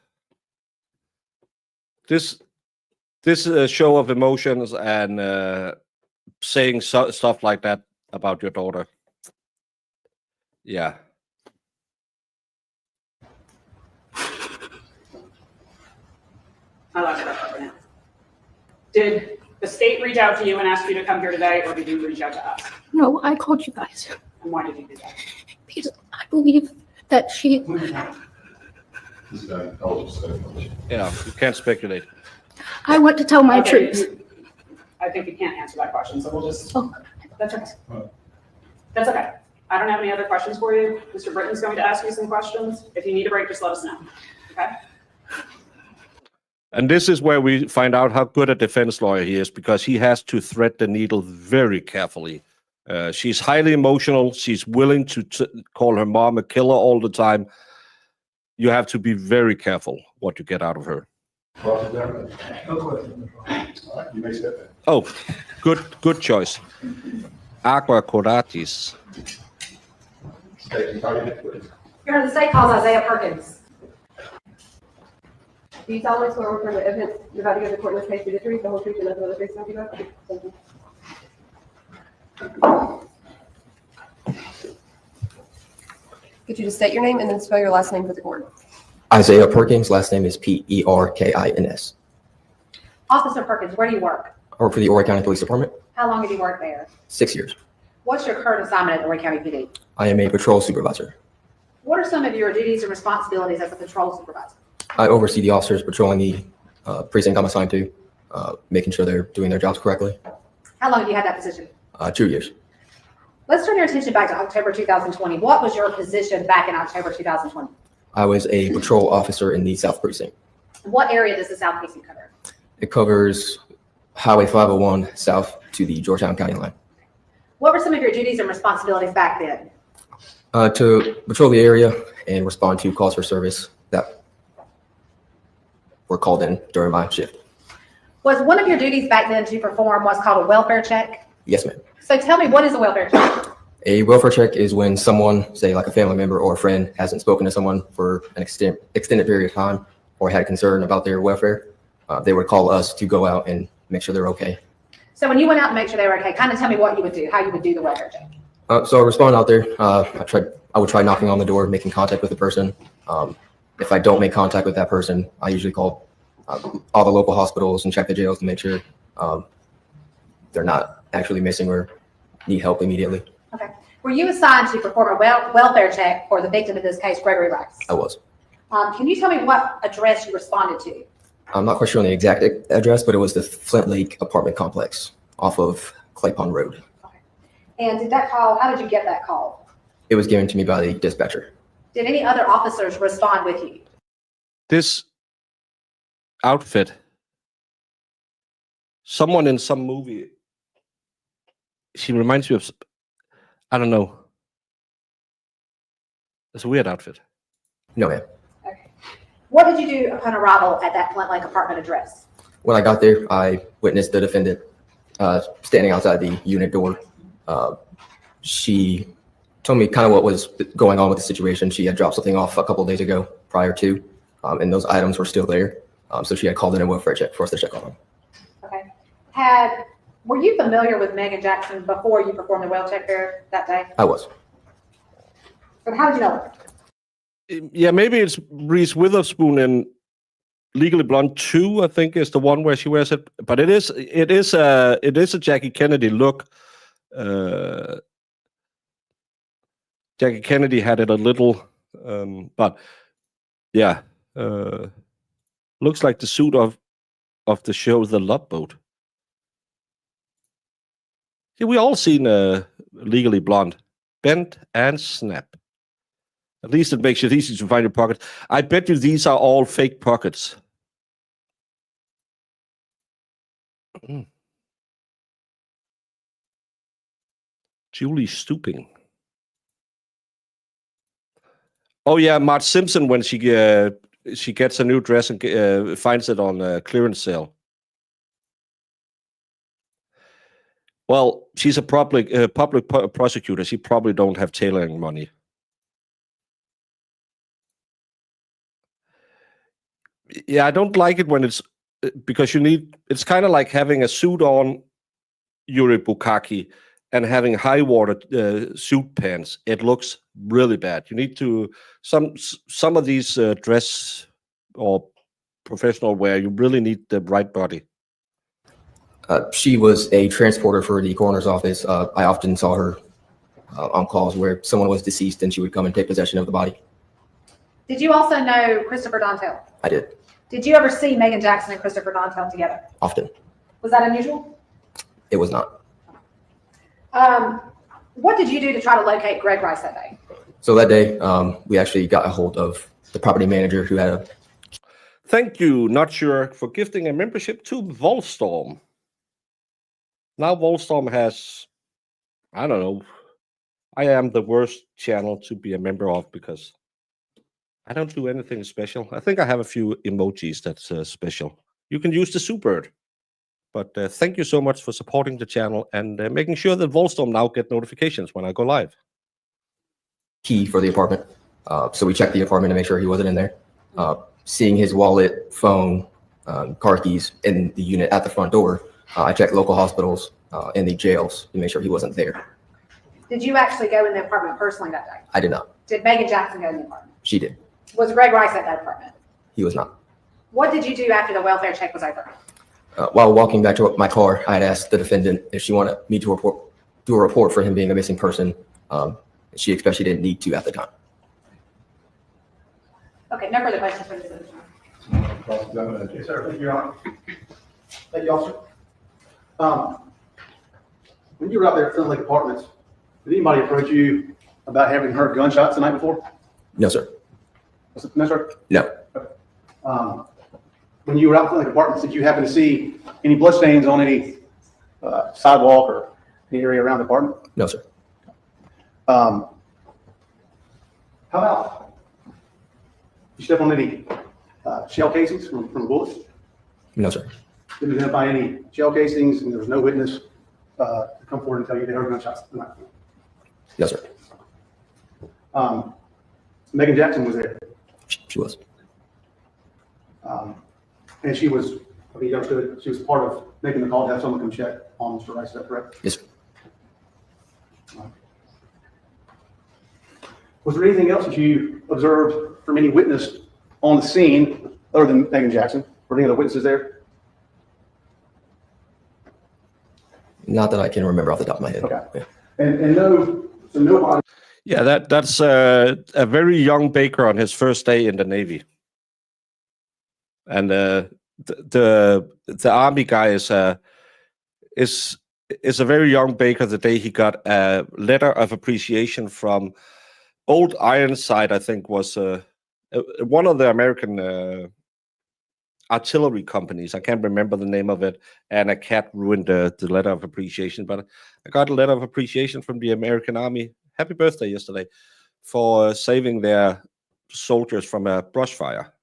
This show of emotions and saying stuff like that about your daughter. Yeah. I like that for now. Did the state reach out to you and ask you to come here today, or did you reach out to us? No, I called you guys. And why did you do that? Because I believe that she This is not eligible for that information. Yeah, you can't speculate. I want to tell my Okay, truth. I think you can't answer that question, so we'll just, Oh, that's okay. Right. That's okay. I don't have any other questions for you. Mr. Britton's going to ask you some questions. If you need a break, just let us know, okay? And this is where we find out how good a defense lawyer he is, because he has to thread the needle very carefully. She's highly emotional. She's willing to call her mom a killer all the time. You have to be very careful what you get out of her. Cross-examination. No question. All right, you may step back. Oh, good choice. Aqua coratis. State and call your name, please. Your Honor, the state calls Isaiah Perkins. Do you solemnly swear affirm the evidence you're about to give the court in this case be the truth, the whole truth, and nothing but the truth, so help you God? Thank you. Could you just state your name and then spell your last name for the court? Isaiah Perkins, last name is Perkins. Officer Perkins, where do you work? I work for the Horry County Police Department, How long have you worked there? 6 years. What's your current assignment at the Horry County PD? I am a patrol supervisor. What are some of your duties and responsibilities as a patrol supervisor? I oversee the officers patrolling the precinct I'm assigned to, making sure they're doing their jobs correctly. How long have you had that position? 2 years. Let's turn your attention back to October 2020. What was your position back in October 2020? I was a patrol officer in the South Precinct. What area does the South Precinct cover? It covers Highway 501 south to the Georgetown County line. What were some of your duties and responsibilities back then? To patrol the area and respond to calls for service that were called in during my shift. Was one of your duties back then to perform what's called a welfare check? Yes, ma'am. So tell me, what is a welfare check? A welfare check is when someone, say like a family member or a friend, hasn't spoken to someone for an extended period of time or had concern about their welfare. They would call us to go out and make sure they're okay. So when you went out to make sure they were okay, kind of tell me what you would do, how you would do the welfare check. So I respond out there. I would try knocking on the door, making contact with the person. If I don't make contact with that person, I usually call all the local hospitals and check the jails to make sure they're not actually missing or need help immediately. Okay. Were you assigned to perform a welfare check for the victim in this case, Gregory Rice? I was. Can you tell me what address you responded to? I'm not quite sure on the exact address, but it was the Flint Lake apartment complex off of Clay Pond Road. Okay. And did that call, how did you get that call? It was given to me by the dispatcher. Did any other officers respond with you? This outfit, someone in some movie, she reminds me of, I don't know. It's a weird outfit. No, ma'am. Okay. What did you do upon arrival at that Flint Lake apartment address? When I got there, I witnessed the defendant standing outside the unit door. She told me kind of what was going on with the situation. She had dropped something off a couple of days ago prior to, and those items were still there. So she had called in a welfare check for us to check on them. Okay. Were you familiar with Meagan Jackson before you performed the well check there that day? I was. But how did you know her? Yeah, maybe it's Reese Witherspoon in Legally Blonde 2, I think, is the one where she wears it. But it is a Jackie Kennedy look. Jackie Kennedy had it a little, but yeah, looks like the suit of the show The Love Boat. Yeah, we all seen Legally Blonde. Bend and snap. At least it makes it easy to find your pocket. I bet you these are all fake pockets. Julie Stooping. Oh yeah, Marge Simpson when she gets a new dress and finds it on a clearance sale. Well, she's a public prosecutor. She probably don't have tailoring money. Yeah, I don't like it when it's because it's kind of like having a suit on, Yuri Bukaki, and having high water suit pants. It looks really bad. You need to some of these dress or professional wear. You really need the right body. She was a transporter for the coroner's office. I often saw her on calls where someone was deceased and she would come and take possession of the body. Did you also know Christopher Dontell? I did Did you ever see Meagan Jackson and Christopher Dontell together? often. Was that unusual? It was not. What did you do to try to locate Greg Rice that day? So that day, we actually got a hold of the property manager who had a Thank you, Not Sure, for gifting a membership to Volstorm. Now Volstorm has, I don't know, I am the worst channel to be a member of because I don't do anything special. I think I have a few emojis that's special. You can use the Superbird. But thank you so much for supporting the channel and making sure that Volstorm now get notifications when I go live. key for the apartment. So we checked the apartment to make sure he wasn't in there. Seeing his wallet, phone, car keys in the unit at the front door, I checked local hospitals and the jails to make sure he wasn't there. Did you actually go in the apartment personally that day? I did not. Did Meagan Jackson go in the apartment? She did. Was Greg Rice at that apartment? He was not. What did you do after the welfare check was over? While walking back to my car, I had asked the defendant if she wanted me to do a report for him being a missing person. She expressed she didn't need to at the time. Okay, no further questions for the defendant. Yes, sir. Thank you, Your Honor. Thank you, officer. When you were out there at Friendly Lake Apartments, did anybody approach you about having heard gunshots the night before? No, sir. No, sir? No. When you were out in Friendly Lake Apartments, did you happen to see any bloodstains on any sidewalk or any area around the apartment? No, sir. How about you step on any shell casings from bullets? No, sir. Didn't identify any shell casings, and there was no witness to come forward and tell you they heard gunshots the night before? No, sir. Meagan Jackson was there. She was. And she was, I mean, you understood, she was part of making the call to have someone come check on Mr. Rice, is that correct? Yes, sir. Was there anything else that you observed from any witness on the scene other than Meagan Jackson? Were any other witnesses there? Not that I can remember off the top of my head. Okay. Yeah. And no, so nobody. Yeah, that's a very young Baker on his first day in the Navy. And the Army guy is a very young Baker. The day he got a letter of appreciation from Old Ironside, I think, was one of the American artillery companies. I can't remember the name of it, and a cat ruined the letter of appreciation. But I got a letter of appreciation from the American Army. Happy birthday yesterday for saving their soldiers from a brush fire.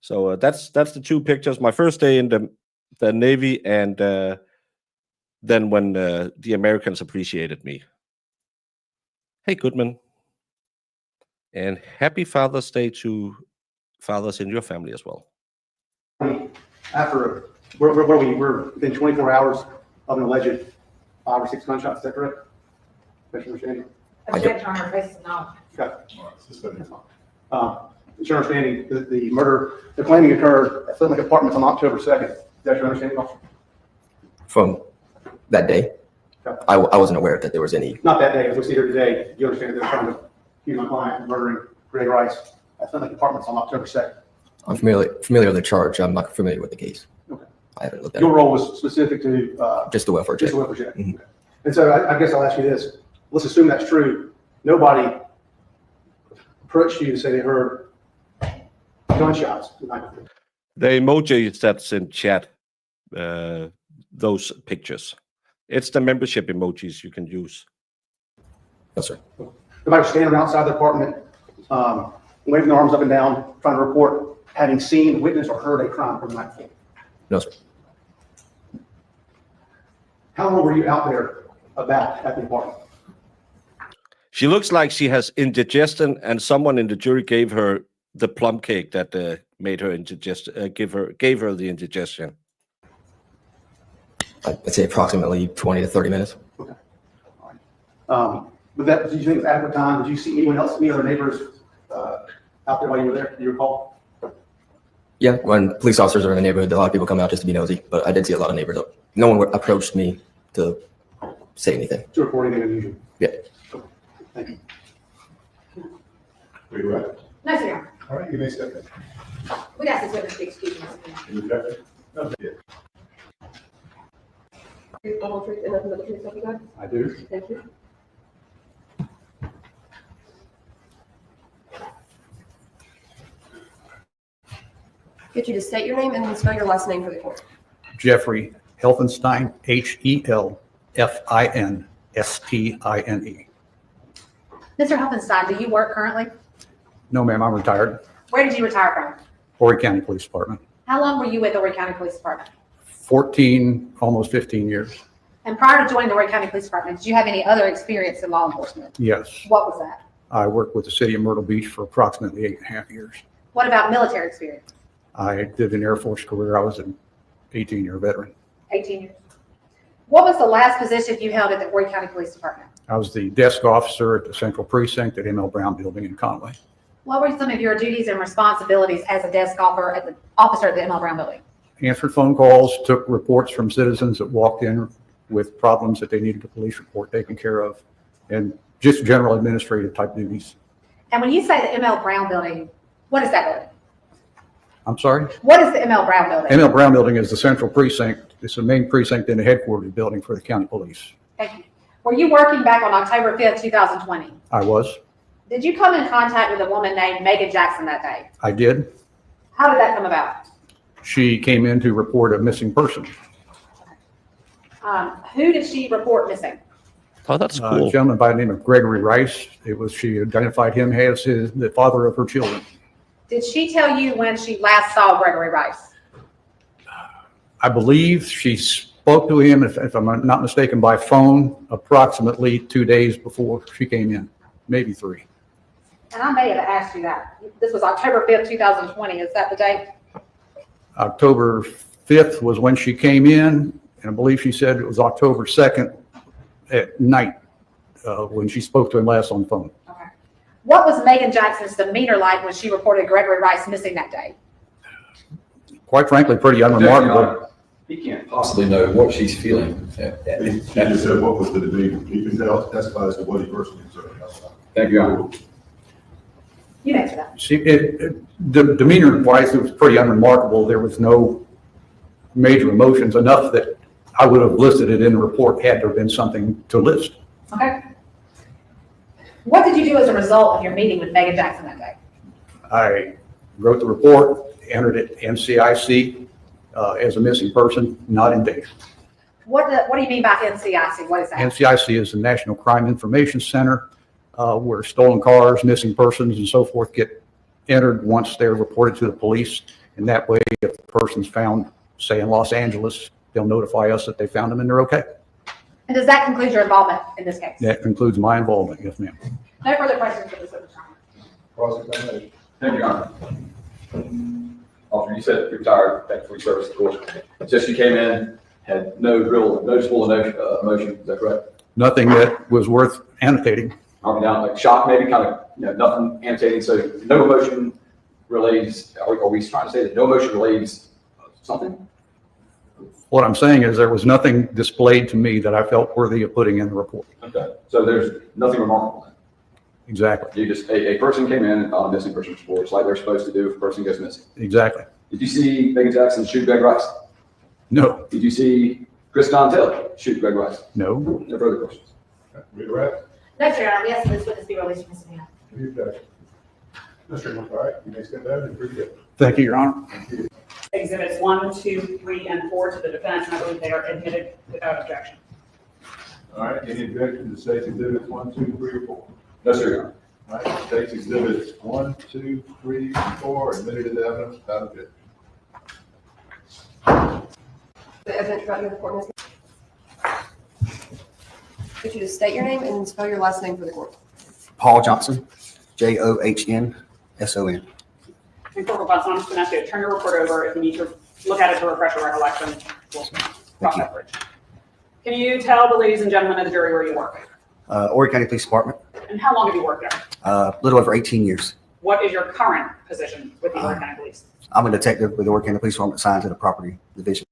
So that's the two pictures. My first day in the Navy, and then when the Americans appreciated me. Hey, Goodman. And happy Father's Day to fathers in your family as well. After, we're within 24 hours of an alleged 5 or 6 gunshots, is that correct? That's your understanding? Objection on her face, no. Okay. It's your understanding that the murder, the claiming occurred at Flint Lake Apartments on October 2nd. Is that your understanding, officer? From that day, Okay. I wasn't aware that there was any. Not that day, as we see here today. You understand that they're trying to accuse my client of murdering Greg Rice at Flint Lake Apartments on October 2nd. I'm familiar with the charge. I'm not familiar with the case. Okay. I haven't looked at Your it. role was specific to Just the welfare check. just a welfare check. Mhm. Okay. And so I guess I'll ask you this. Let's assume that's true. Nobody approached you to say they heard gunshots the night before. The emoji that's in chat, those pictures. It's the membership emojis you can use. No, sir. Nobody was standing outside the apartment, waving their arms up and down, trying to report having seen, witnessed, or heard a crime from the night before. No, sir. How long were you out there about at the apartment? She looks like she has indigestion, and someone in the jury gave her the plum cake that made her gave her the indigestion. I'd say approximately 20 to 30 minutes. Okay. All right. Did you think it was adequate time? Did you see anyone else, any other neighbors out there while you were there? Do you recall? Yeah, when police officers are in the neighborhood, a lot of people come out just to be nosy, but I did see a lot of neighbors. No one approached me to say anything. To report anything unusual? Yeah. Okay. Thank you. Raise your right. No, sir, Your Honor. All right, you may step in. We'd ask this witness to excuse me. Any objection? No, yeah. The whole truth and nothing but the truth, so help you God? I do. Thank you. Get you to state your name and then spell your last name for the court. Jeffrey Helfenstein, Helfenstine. Mr. Helfenstein, do you work currently? No, ma'am, I'm retired. Where did you retire from? Horry County Police Department. How long were you with the Horry County Police Department? 14, almost 15 years. And prior to joining the Horry County Police Department, did you have any other experience in law enforcement? Yes. What was that? I worked with the city of Myrtle Beach for approximately 8.5 years. What about military experience? I did an Air Force career. I was an 18-year veteran. 18 years. What was the last position you held at the Horry County Police Department? I was the desk officer at the Central Precinct at M.L. Brown Building in Conway. What were some of your duties and responsibilities as a desk officer at the M.L. Brown Building? Answered phone calls, took reports from citizens that walked in with problems that they needed a police report taken care of, and just general administrative type duties. And when you say the M.L. Brown Building, what is that building? I'm sorry? What is the M.L. Brown Building? M.L. Brown Building is the Central Precinct. It's the main precinct in the headquarters building for the county police. Thank you. Were you working back on October 5th, 2020? I was. Did you come in contact with a woman named Meagan Jackson that day? I did. How did that come about? She came in to report a missing person. Who did she report missing? Oh, that's A cool. gentleman by the name of Gregory Rice. She identified him as the father of her children. Did she tell you when she last saw Gregory Rice? I believe she spoke to him, if I'm not mistaken, by phone approximately 2 days before she came in, maybe 3. And I may have asked you that. This was October 5th, 2020. Is that the date? October 5th was when she came in, and I believe she said it was October 2nd at night when she spoke to him last on the phone. Okay. What was Meagan Jackson's demeanor like when she reported Gregory Rice missing that day? Quite frankly, pretty unremarkable. He can't possibly know what she's feeling. He just said what was the demeanor. He can testify as to what he personally observed. Thank you, Your Honor. You answer that. The demeanor-wise, it was pretty unremarkable. There was no major emotions, enough that I would have listed it in the report had there been something to list. Okay. What did you do as a result of your meeting with Meagan Jackson that day? I wrote the report, entered it NCIC as a missing person, not in danger. What do you mean by NCIC? What is that? NCIC is the National Crime Information Center, where stolen cars, missing persons, and so forth get entered once they're reported to the police. And that way, if the person's found, say in Los Angeles, they'll notify us that they found them and they're okay. And does that conclude your involvement in this case? That concludes my involvement, yes, ma'am. No further questions for this witness. Cross-examination. Thank you, Your Honor. Officer, you said you're retired, thank you for your service, of course. Just you came in, had no real noticeable emotion, is that correct? Nothing that was worth annotating. Arm down, like shock, maybe kind of, nothing annotating. So no emotion relays, are we trying to say that no emotion relays something? What I'm saying is there was nothing displayed to me that I felt worthy of putting in the report. Okay, so there's nothing remarkable then. Exactly. You just, a person came in and filed a missing person report, it's like they're supposed to do if a person goes missing. Exactly. Did you see Meagan Jackson shoot Greg Rice? No. Did you see Chris Dontell shoot Greg Rice? No. No further questions. Read the right. No, sir, Your Honor. We ask that this witness be released from misdemeanor. Any objection? Mr. All right, you may step down and pretty good. Thank you, Your Honor. Exhibits 1, 2, 3, and 4 to the defense, and I believe they are admitted without objection. All right, any objection to state's exhibits 1, 2, 3, or 4? No, sir, Your Honor. All right, state's exhibits 1, 2, 3, and 4 admitted as evidence without objection. The evidence about your report, Ms. Get you to state your name and spell your last name for the court. Paul Johnson, Johnson. And Corporal Bunson, I'm just going to ask you to turn your report over. If you need to look at it to refresh your recollection, we'll cross that bridge. Can you tell the ladies and gentlemen of the jury where you work? Horry County Police Department, And how long have you worked there? a little over 18 years. What is your current position with the Horry County Police? I'm a detective with the Horry County Police Department assigned to the property division.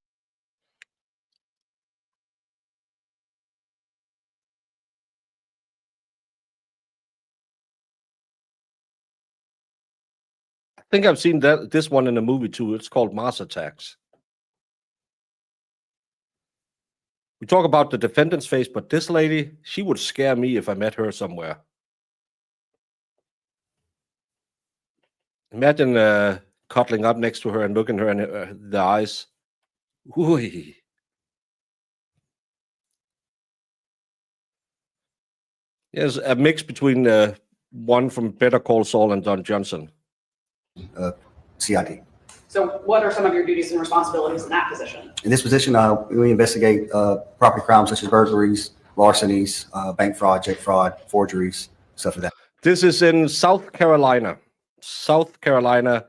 think I've seen this one in a movie too. It's called Mars Attacks. We talk about the defendant's face, but this lady, she would scare me if I met her somewhere. Imagine cuddling up next to her and looking her in the eyes. Ooh. Yes, a mix between one from Better Call Saul and Don Johnson. CID. So what are some of your duties and responsibilities in that position? In this position, we investigate property crimes such as burglaries, larcenies, bank fraud, check fraud, forgeries, stuff like that. This is in South Carolina. South Carolina.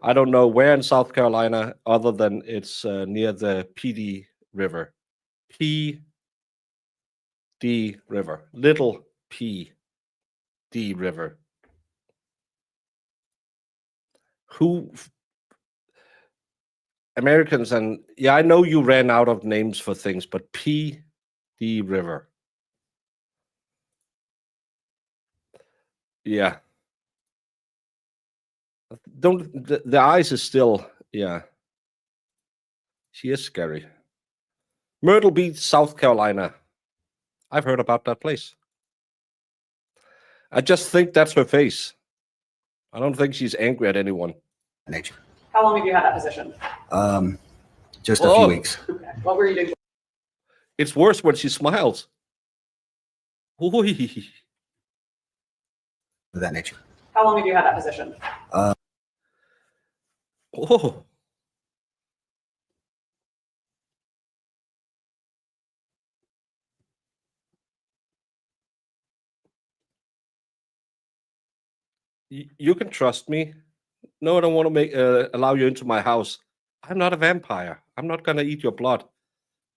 I don't know where in South Carolina, other than it's near the Pee Dee River. Pee Dee River. Little Pee Dee River. Who Americans, and yeah, I know you ran out of names for things, but Pee Dee River. Yeah. The eyes is still, yeah. She is scary. Myrtle Beach, South Carolina. I've heard about that place. I just think that's her face. I don't think she's angry at anyone. Nature. How long have you had that position? Just a few weeks. Okay. What were you doing? It's worse when she smiles. Of that nature. How long have you had that position? Oh. You can trust me. No, I don't want to allow you into my house. I'm not a vampire. I'm not gonna eat your blood.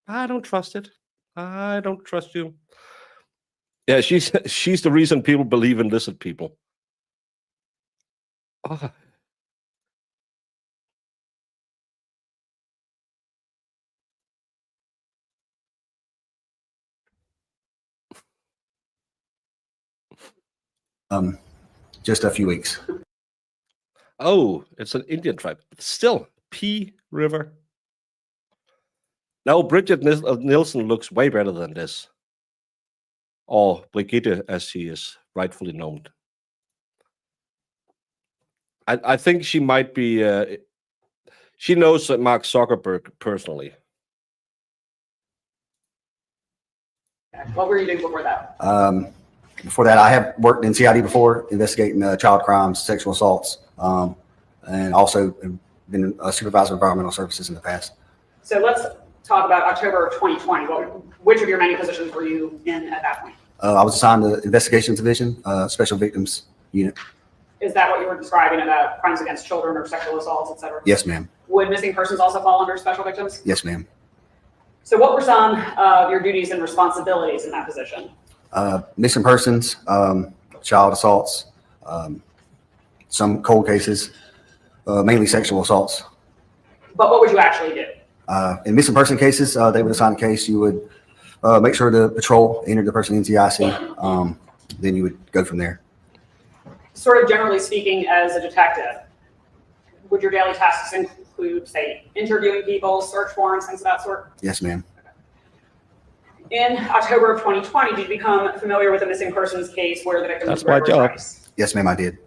I don't trust it. I don't trust you. Yeah, she's the reason people believe in lizard people. Oh. Just a few weeks. Oh, it's an Indian tribe. Still, Pee River. No, Bridget Nielsen looks way better than this. Or Brigitte, as she is rightfully known. I think she might be. She knows Mark Zuckerberg personally. What were you doing before that? Before that, I have worked in CID before, investigating child crimes, sexual assaults, and also been a supervisor of environmental services in the past. So let's talk about October of 2020. Which of your many positions were you in at that point? I was assigned to the Investigations Division, Special Victims Unit. Is that what you were describing about crimes against children or sexual assaults, et cetera? Yes, ma'am. Would missing persons also fall under special victims? Yes, ma'am. So what were some of your duties and responsibilities in that position? Missing persons, child assaults, some cold cases, mainly sexual assaults. But what would you actually do? In missing person cases, they would assign a case. You would make sure the patrol entered the person into the IC. Then you would go from there. Sort of generally speaking, as a detective, would your daily tasks include, say, interviewing people, search warrants, things of that sort? Yes, ma'am. In October of 2020, did you become familiar with the missing persons case where the victim was Gregory Rice? Yes, ma'am, I did.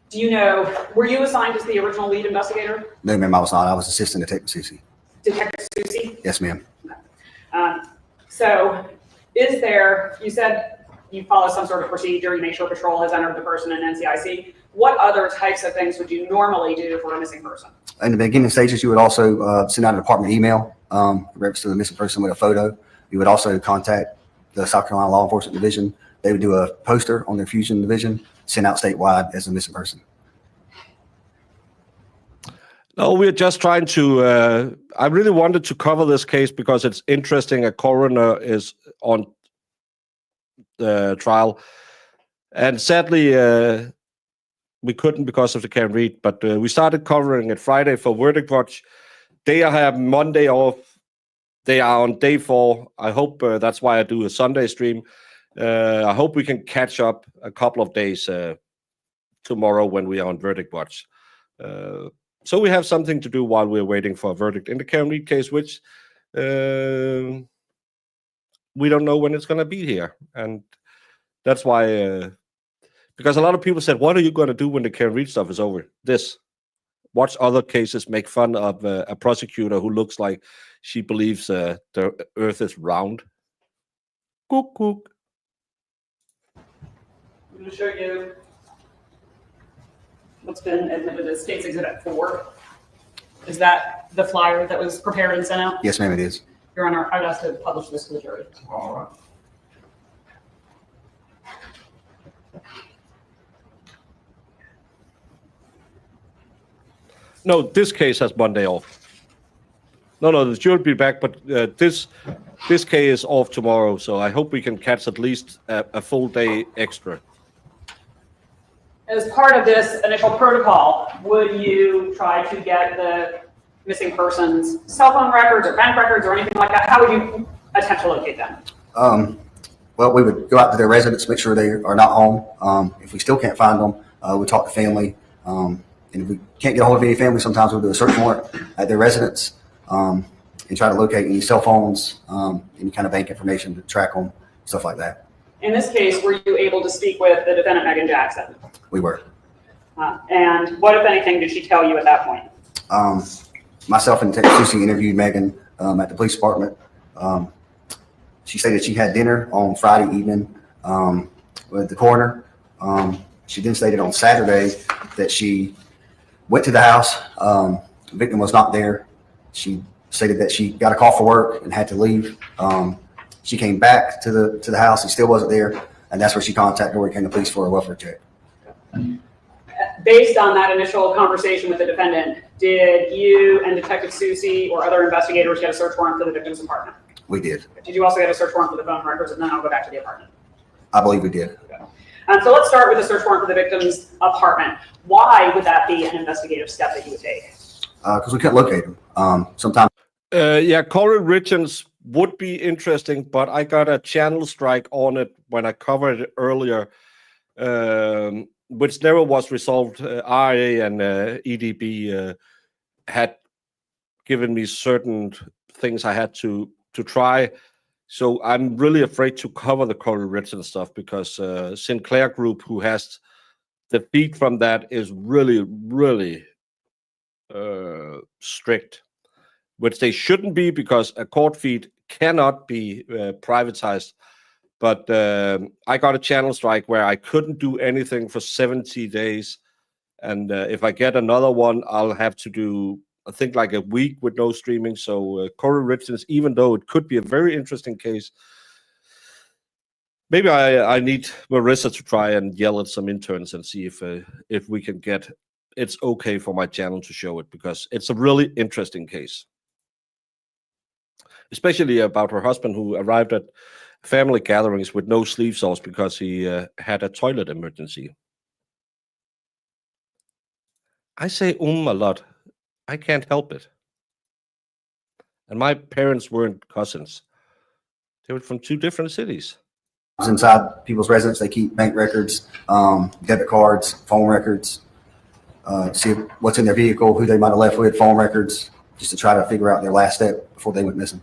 Do you know, were you assigned as the original lead investigator? No, ma'am, I was not. I was Assistant Detective Susie. Detective Susie? Yes, ma'am. So is there, you said you follow some sort of procedure, you make sure patrol has entered the person in NCIC. What other types of things would you normally do for a missing person? In the beginning stages, you would also send out a department email in reference to the missing person with a photo. You would also contact the South Carolina Law Enforcement Division. They would do a poster on their Fusion Division, send out statewide as a missing person. No, we're just trying to, I really wanted to cover this case because it's interesting. A coroner is on the trial. And sadly, we couldn't because of the can't read, but we started covering it Friday for Verdict Watch. They have Monday off. They are on day 4. I hope that's why I do a Sunday stream. I hope we can catch up a couple of days tomorrow when we are on verdict watch. So we have something to do while we're waiting for a verdict in the Karen Reed case, which we don't know when it's going to be here. And that's why, because a lot of people said, what are you going to do when the Karen Reed stuff is over? Watch other cases make fun of a prosecutor who looks like she believes the earth is round. Cook, cook. I'm going to show you what's been admitted as State's Exhibit 4. Is that the flyer that was prepared and sent out? Yes, ma'am, it is. Your Honor, I would ask to publish this to the jury. All right. No, this case has one day off. No, the jury will be back, but this case is off tomorrow, so I hope we can catch at least a full day extra. As part of this initial protocol, would you try to get the missing person's cell phone records or bank records or anything like that? How would you attempt to locate them? Well, we would go out to their residence, make sure they are not home. If we still can't find them, we talk to family. And if we can't get a hold of any family, sometimes we'll do a search warrant at their residence and try to locate any cell phones, any kind of bank information to track them, stuff like that. In this case, were you able to speak with the defendant, Meagan Jackson? We were. And what, if anything, did she tell you at that point? Myself and Detective Susie interviewed Meagan at the police department. She stated she had dinner on Friday evening with the coroner. She then stated on Saturday that she went to the house. The victim was not there. She stated that she got a call for work and had to leave. She came back to the house. He still wasn't there, and that's where she contacted Dory County Police for a welfare check. Based on that initial conversation with the defendant, did you and Detective Susie or other investigators get a search warrant for the victim's apartment? We did. Did you also get a search warrant for the phone records? And then I'll go back to the apartment. I believe we did. Okay. So let's start with the search warrant for the victim's apartment. Why would that be an investigative step that you would take? Because we couldn't locate him. Sometimes. Yeah, Corey Richards would be interesting, but I got a channel strike on it when I covered it earlier, which never was resolved. RA and EDB had given me certain things I had to try. So I'm really afraid to cover the Corey Richards stuff because Sinclair Group, who has the feed from that, is really, really strict, which they shouldn't be because a court feed cannot be privatized. But I got a channel strike where I couldn't do anything for 70 days. And if I get another one, I'll have to do, I think, like a week with no streaming. So Corey Richards, even though it could be a very interesting case, maybe I need Marissa to try and yell at some interns and see if we can get, it's okay for my channel to show it, because it's a really interesting case. Especially about her husband who arrived at family gatherings with no sleeve sauce because he had a toilet emergency. I say a lot. I can't help it. And my parents weren't cousins. They were from two different cities. Inside people's residence, they keep bank records, debit cards, phone records, see what's in their vehicle, who they might have left with, phone records, just to try to figure out their last step before they went missing.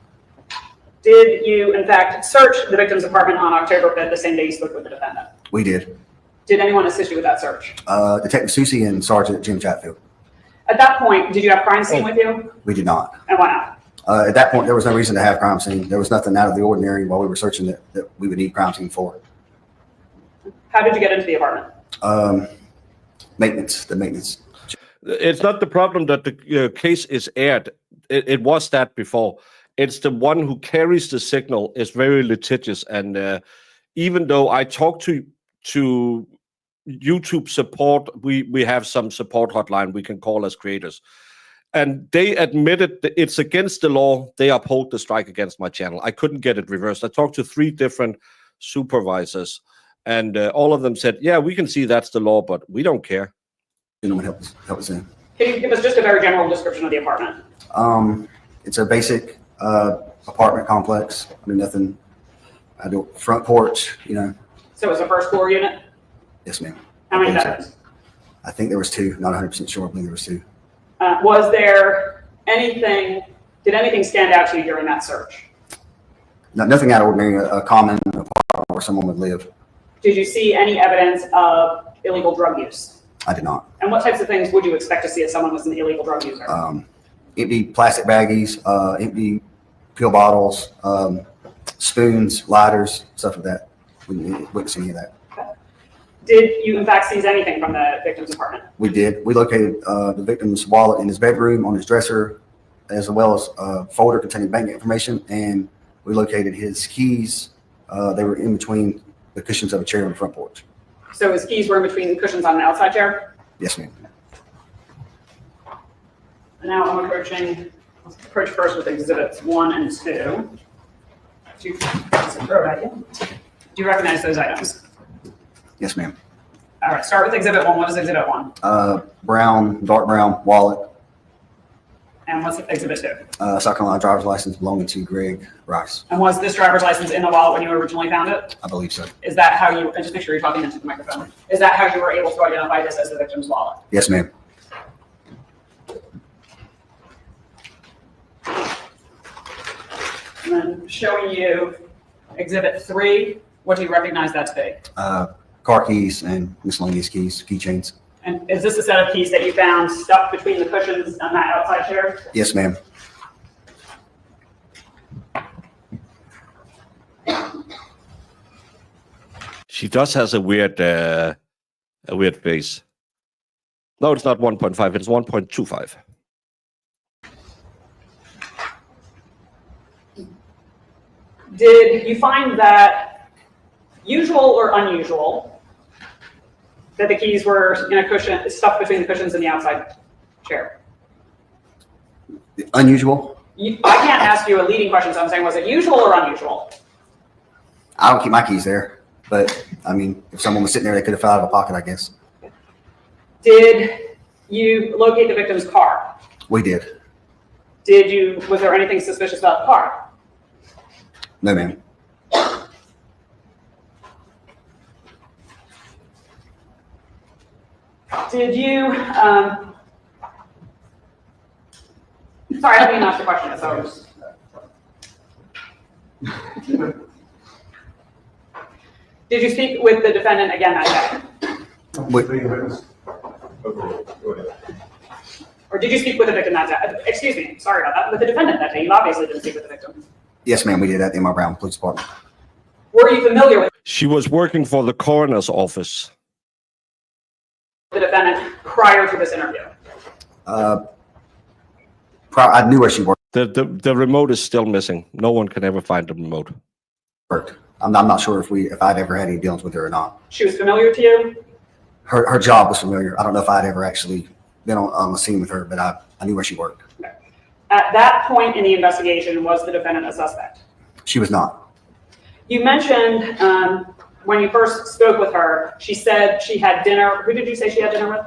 Did you, in fact, search the victim's apartment on October 5th, the same day you spoke with the defendant? We did. Did anyone assist you with that search? Detective Susie and Sergeant Jim Chatfield. At that point, did you have crime scene with you? We did not. And why not? At that point, there was no reason to have crime scene. There was nothing out of the ordinary while we were searching that we would need crime scene for. How did you get into the apartment? Maintenance, the maintenance. It's not the problem that the case is aired. It was that before. It's the one who carries the signal is very litigious. And even though I talk to YouTube support, we have some support hotline we can call as creators. And they admitted that it's against the law. They uphold the strike against my channel. I couldn't get it reversed. I talked to 3 different supervisors, and all of them said, yeah, we can see that's the law, but we don't care. Gentlemen, help us in. Can you give us just a very general description of the apartment? It's a basic apartment complex. I mean, nothing. I do front porch, you know. So it's a first floor unit? Yes, ma'am. How many bedrooms? I think there was 2, not 100% sure, I believe there was 2. Was there anything, did anything stand out to you during that search? No, nothing out of ordinary, a common apartment where someone would live. Did you see any evidence of illegal drug use? I did not. And what types of things would you expect to see if someone was an illegal drug user? Empty plastic baggies, empty pill bottles, spoons, lighters, stuff like that. Wouldn't see any of that. Did you in fact seize anything from the victim's apartment? We did. We located the victim's wallet in his bedroom, on his dresser, as well as a folder containing bank information, and we located his keys. They were in between the cushions of a chair on the front porch. So his keys were in between the cushions on an outside chair? Yes, ma'am. And now I'm let's approach first with exhibits 1 and 2. Do you recognize those items? Yes, ma'am. All right, start with exhibit 1. What is exhibit 1? Dark brown wallet. And what's exhibit 2? South Carolina driver's license belonging to Greg Rice. And was this driver's license in the wallet when you originally found it? I believe so. Is that how you, and just make sure you're talking into the microphone. Is that how you were able to identify this as the victim's wallet? Yes, ma'am. And then showing you exhibit 3, what do you recognize that to be? Car keys and miscellaneous keys, keychains. And is this a set of keys that you found stuffed between the cushions on that outside chair? Yes, ma'am. She does has a weird face. No, it's not 1.5. It's 1.25. Did you find that usual or unusual that the keys were in a cushion, stuffed between the cushions in the outside chair? Unusual? I can't ask you a leading question, so I'm saying, was it usual or unusual? I don't keep my keys there, but I mean, if someone was sitting there, they could have fell out of a pocket, I guess. Did you locate the victim's car? We did. Was there anything suspicious about the car? No, ma'am. Did you, sorry, I didn't ask the question, so. Did you speak with the defendant again that day? Go ahead. Or did you speak with the victim that day? Excuse me, sorry about that. With the defendant that day, you obviously didn't speak with the victim. Yes, ma'am, we did at the M.R. Brown Police Department. Were you familiar with She was working for the coroner's office. the defendant prior to this interview? I knew where she The remote is still missing. No one can ever find the remote. worked. I'm not sure if I'd ever had any dealings with her or not. She was familiar to you? Her job was familiar. I don't know if I'd ever actually been on the scene with her, but I knew where she worked. Okay. At that point in the investigation, was the defendant a suspect? She was not. You mentioned when you first spoke with her, she said she had dinner. Who did you say she had dinner with?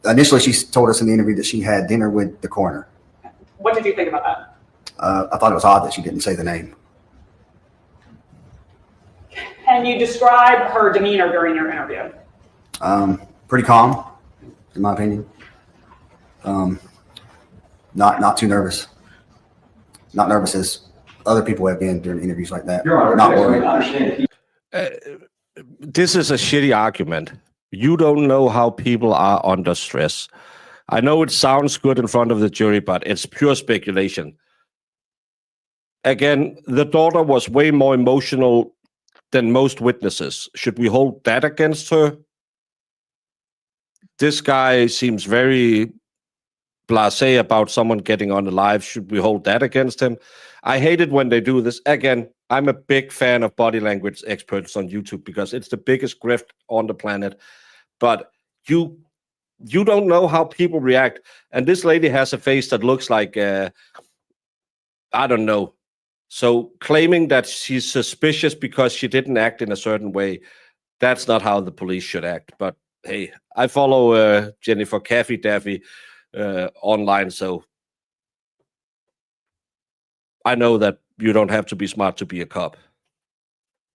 Initially, she told us in the interview that she had dinner with the coroner. What did you think about that? I thought it was odd that she didn't say the name. Can you describe her demeanor during your interview? Pretty calm, in my opinion. Not too nervous. Not nervous as other people have been during interviews like that. Not worried. This is a shitty argument. You don't know how people are under stress. I know it sounds good in front of the jury, but it's pure speculation. Again, the daughter was way more emotional than most witnesses. Should we hold that against her? This guy seems very blasé about someone getting on alive. Should we hold that against him? I hate it when they do this. Again, I'm a big fan of body language experts on YouTube because it's the biggest grift on the planet. But you don't know how people react. And this lady has a face that looks like, I don't know. So claiming that she's suspicious because she didn't act in a certain way, that's not how the police should act. But hey, I follow Jennifer Caffey Daffy online, so I know that you don't have to be smart to be a cop.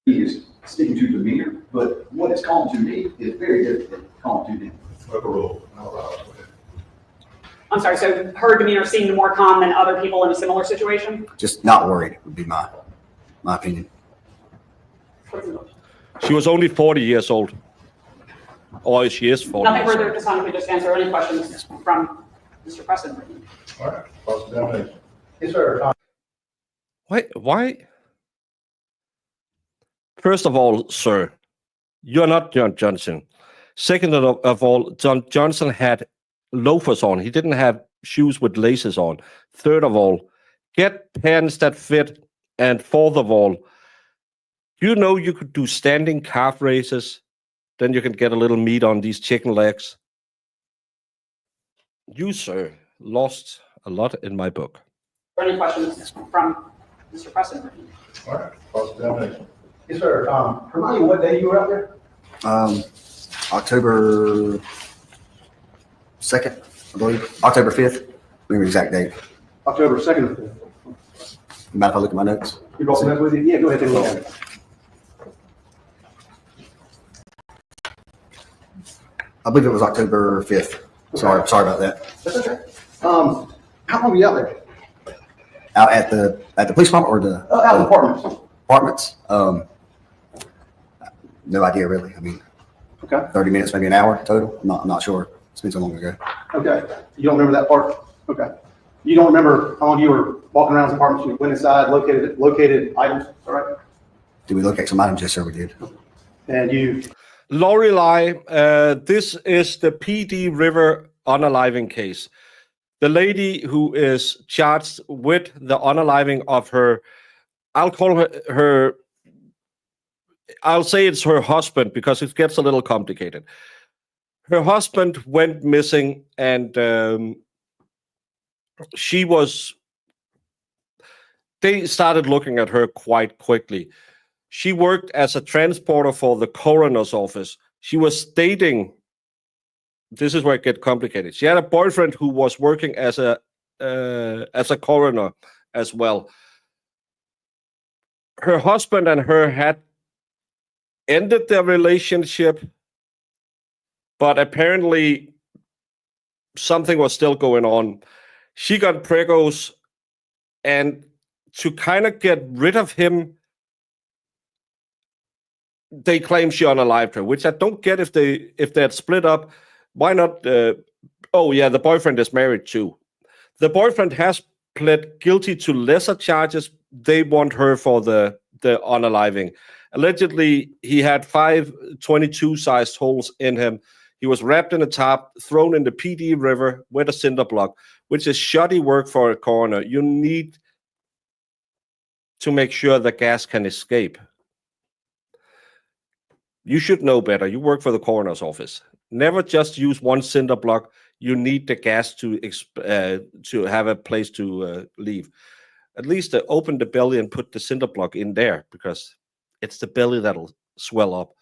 He is sticking to demeanor, but what is calm to me is very different than calm to them. Overruled. I'm sorry, so her demeanor seemed more calm than other people in a similar situation? Just not worried would be my opinion. She was only 40 years old. Or she is 40. Nothing further at this time. We just answer any questions from Mr. Preston. All right, cross-examination. Yes, sir. Why? First of all, sir, you're not John Johnson. Second of all, John Johnson had loafers on. He didn't have shoes with laces on. Third of all, get pants that fit. And fourth of all, you know you could do standing calf raises. Then you can get a little meat on these chicken legs. You, sir, lost a lot in my book. Any questions from Mr. Preston? All right, cross-examination. Yes, sir. Remind me what day you were out there? October 2nd, I believe. October 5th. Remember the exact date. October 2nd or 5th. Mind if I look at my notes? You brought some notes with you? Yeah, go ahead and take a look at it. I believe it was October 5th. Sorry about that. That's okay. How long were you out there? Out at the police department or the Out in the apartments. apartments? No idea really. I mean, Okay. 30 minutes, maybe an hour total. I'm not sure. It's been so long ago. Okay. You don't remember that part? Okay. You don't remember how long you were walking around the apartments, you went inside, located items, all right? Did we locate some items? Yes, sir, we did. And you, Lorelei, this is the Pee Dee River unaliving case. The lady who is charged with the unaliving of her, I'll call her, I'll say it's her husband because it gets a little complicated. Her husband went missing and they started looking at her quite quickly. She worked as a transporter for the coroner's office. She was dating, this is where it gets complicated. She had a boyfriend who was working as a coroner as well. Her husband and her had ended their relationship, but apparently something was still going on. She got pregos, and to kind of get rid of him, they claim she unalived her, which I don't get. If they had split up, why not? Oh yeah, the boyfriend is married too. The boyfriend has pled guilty to lesser charges. They want her for the unaliving. Allegedly, he had 5 22-sized holes in him. He was wrapped in a tarp, thrown in the Pee Dee River with a cinder block, which is shoddy work for a coroner. You need to make sure the gas can escape. You should know better. You work for the coroner's office. Never just use one cinder block. You need the gas to have a place to leave. At least open the belly and put the cinder block in there, because it's the belly that'll swell up.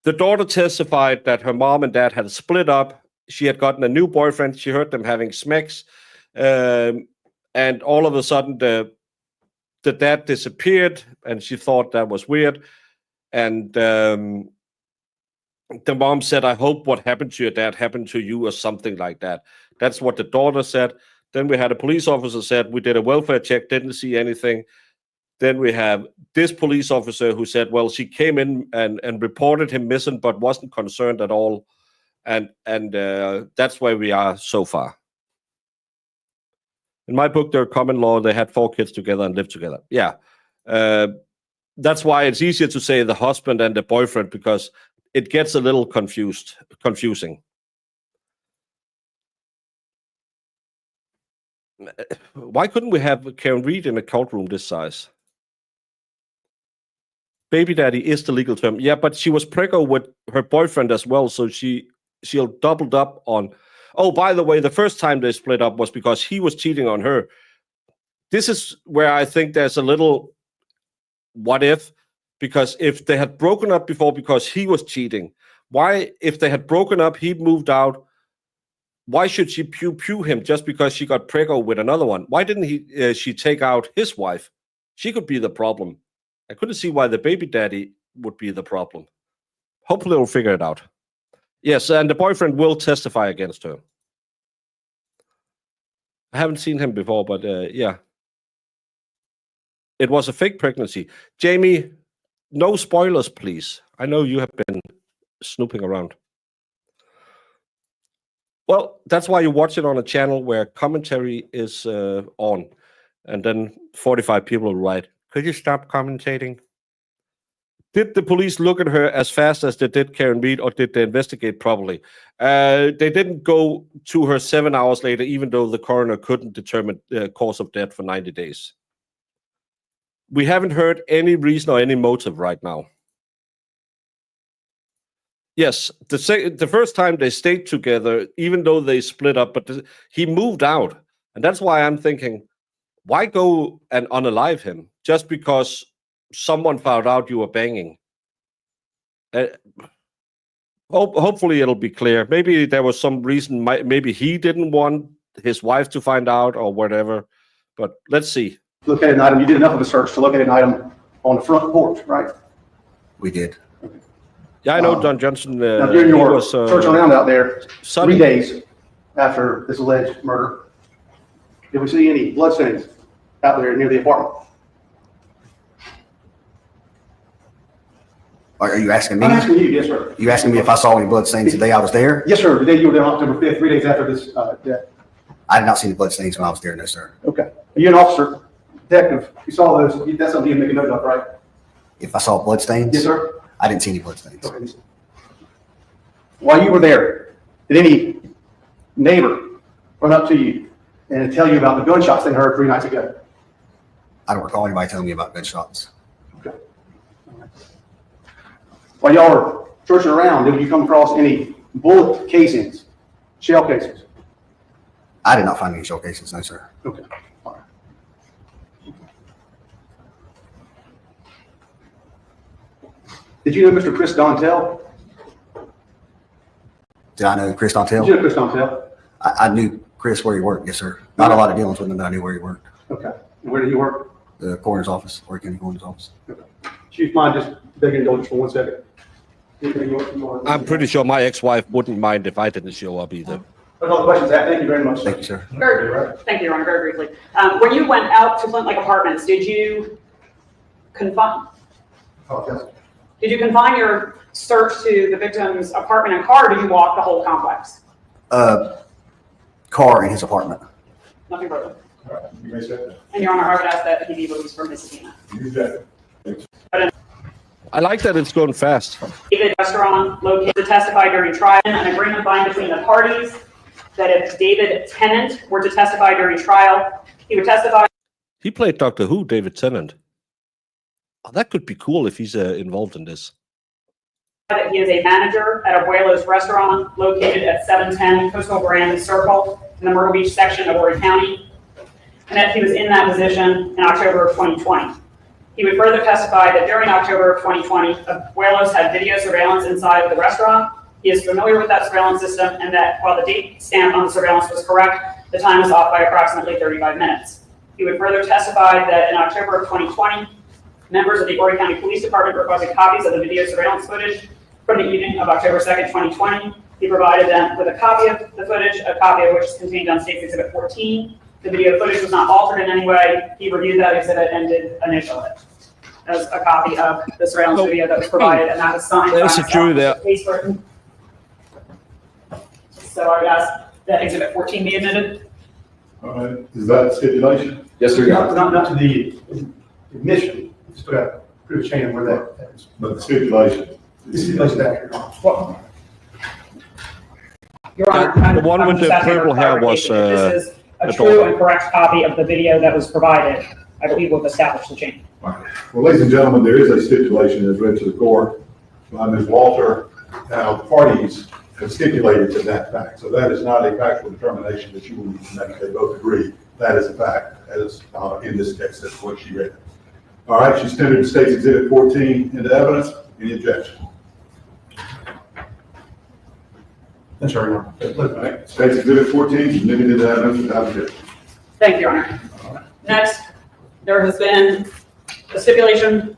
The daughter testified that her mom and dad had split up. She had gotten a new boyfriend. She heard them having smacks. And all of a sudden, the dad disappeared, and she thought that was weird. And the mom said, I hope what happened to your dad happened to you, or something like that. That's what the daughter said. Then we had a police officer said, we did a welfare check, didn't see anything. Then we have this police officer who said, well, she came in and reported him missing, but wasn't concerned at all. And that's where we are so far. In my book, they're common law. They had 4 kids together and lived together. Yeah. That's why it's easier to say the husband and the boyfriend, because it gets a little confusing. Why couldn't we have Karen Reed in a courtroom this size? Baby daddy is the legal term. Yeah, but she was preggo with her boyfriend as well, so she'll doubled up on. Oh, by the way, the first time they split up was because he was cheating on her. This is where I think there's a little what if, because if they had broken up before because he was cheating, why, if they had broken up, he moved out, why should she pew him just because she got preggo with another one? Why didn't she take out his wife? She could be the problem. I couldn't see why the baby daddy would be the problem. hopefully we'll figure it out. Yes, and the boyfriend will testify against her. I haven't seen him before, but yeah. It was a fake pregnancy. Jamie, no spoilers, please. I know you have been snooping around. Well, that's why you watch it on a channel where commentary is on. And then 45 people will write, could you stop commentating? Did the police look at her as fast as they did Karen Reed, or did they investigate properly? They didn't go to her 7 hours later, even though the coroner couldn't determine the cause of death for 90 days. We haven't heard any reason or any motive right now. Yes, the first time they stayed together, even though they split up, but he moved out. And that's why I'm thinking, why go and unalive him just because someone found out you were banging? Hopefully it'll be clear. Maybe there was some reason, maybe he didn't want his wife to find out or whatever, but let's see. Located an item, you did enough of a search to locate an item on the front porch, right? We did. Yeah, I know Don Johnson. Now, during your search around out there, 3 days after this alleged murder, did we see any bloodstains out there near the apartment? Are you asking me? I'm asking you, yes, sir. You asking me if I saw any bloodstains the day I was there? Yes, sir. The day you were there on October 5th, 3 days after this death. I did not see any bloodstains when I was there, no, sir. Okay. You're an officer, detective. You saw those. That's something you make a note of, right? If I saw bloodstains? Yes, sir. I didn't see any bloodstains. Okay. While you were there, did any neighbor run up to you and tell you about the gunshots they heard 3 nights ago? I don't recall anybody telling me about gunshots. Okay. While y'all were searching around, did you come across any bullet casings, shell casings? I did not find any shell casings, no, sir. Okay. All right. Did you know Mr. Chris Dontell? Did I know Chris Dontell? Did you know Chris Dontell? I knew Chris where he worked, yes, sir. Not a lot of dealings with him, but I knew where he worked. Okay. And where did he work? The coroner's office, Oregon County Coroner's office. Okay. Chief, mind just begging indulgence for 1 second. I'm pretty sure my ex-wife wouldn't mind if I didn't show up either. That's all the questions, Zach. Thank you very much. Thank you, sir. Thank you, Your Honor, very briefly. When you went out to Flint Lake Apartments, did you confine your search to the victim's apartment and car, or did you walk the whole complex? Car in his apartment. Nothing further. All right, you may say that. And Your Honor, I would ask that he be released from his subpoena. You bet. I like that it's going fast. David Restaurant located to testify during trial, an agreement bind between the parties that if David Tennant were to testify during trial, he would testify. He played Doctor Who, David Tennant. Oh, that could be cool if he's involved in this. That he is a manager at Abuelo's Restaurant located at 710 Coastal Grand Circle in the Myrtle Beach section of Horry County, and that he was in that position in October of 2020. He would further testify that during October of 2020, Abuelo's had video surveillance inside of the restaurant. He is familiar with that surveillance system, and that while the date stamp on the surveillance was correct, the time was off by approximately 35 minutes. He would further testify that in October of 2020, members of the Horry County Police Department requested copies of the video surveillance footage from the evening of October 2nd, 2020. He provided them with a copy of the footage, a copy of which is contained on State's Exhibit 14. The video footage was not altered in any way. He reviewed that exhibit and did initial it as a copy of the surveillance video that was provided, and that was signed There's a jury there. So I would ask that Exhibit 14 be admitted. All right, is that stipulation? Yes, sir. Not to the admission, just to prove a chain where that is. But the stipulation. This is that. Your Honor, The one with the purple hair was this is a the true daughter. and correct copy of the video that was provided. I believe will establish the chain. Well, ladies and gentlemen, there is a stipulation as read to the court by Ms. Walter. Now, the parties have stipulated to that fact. So that is not a factual determination that you will need to make. They both agree that is a fact, as in this case, that's what she read. All right, she's tendered State's Exhibit 14 into evidence. Any objection? That's right, Your Honor. All right, State's Exhibit 14 is admitted into evidence without objection. Thank you, Your Honor. Next, there has been a stipulation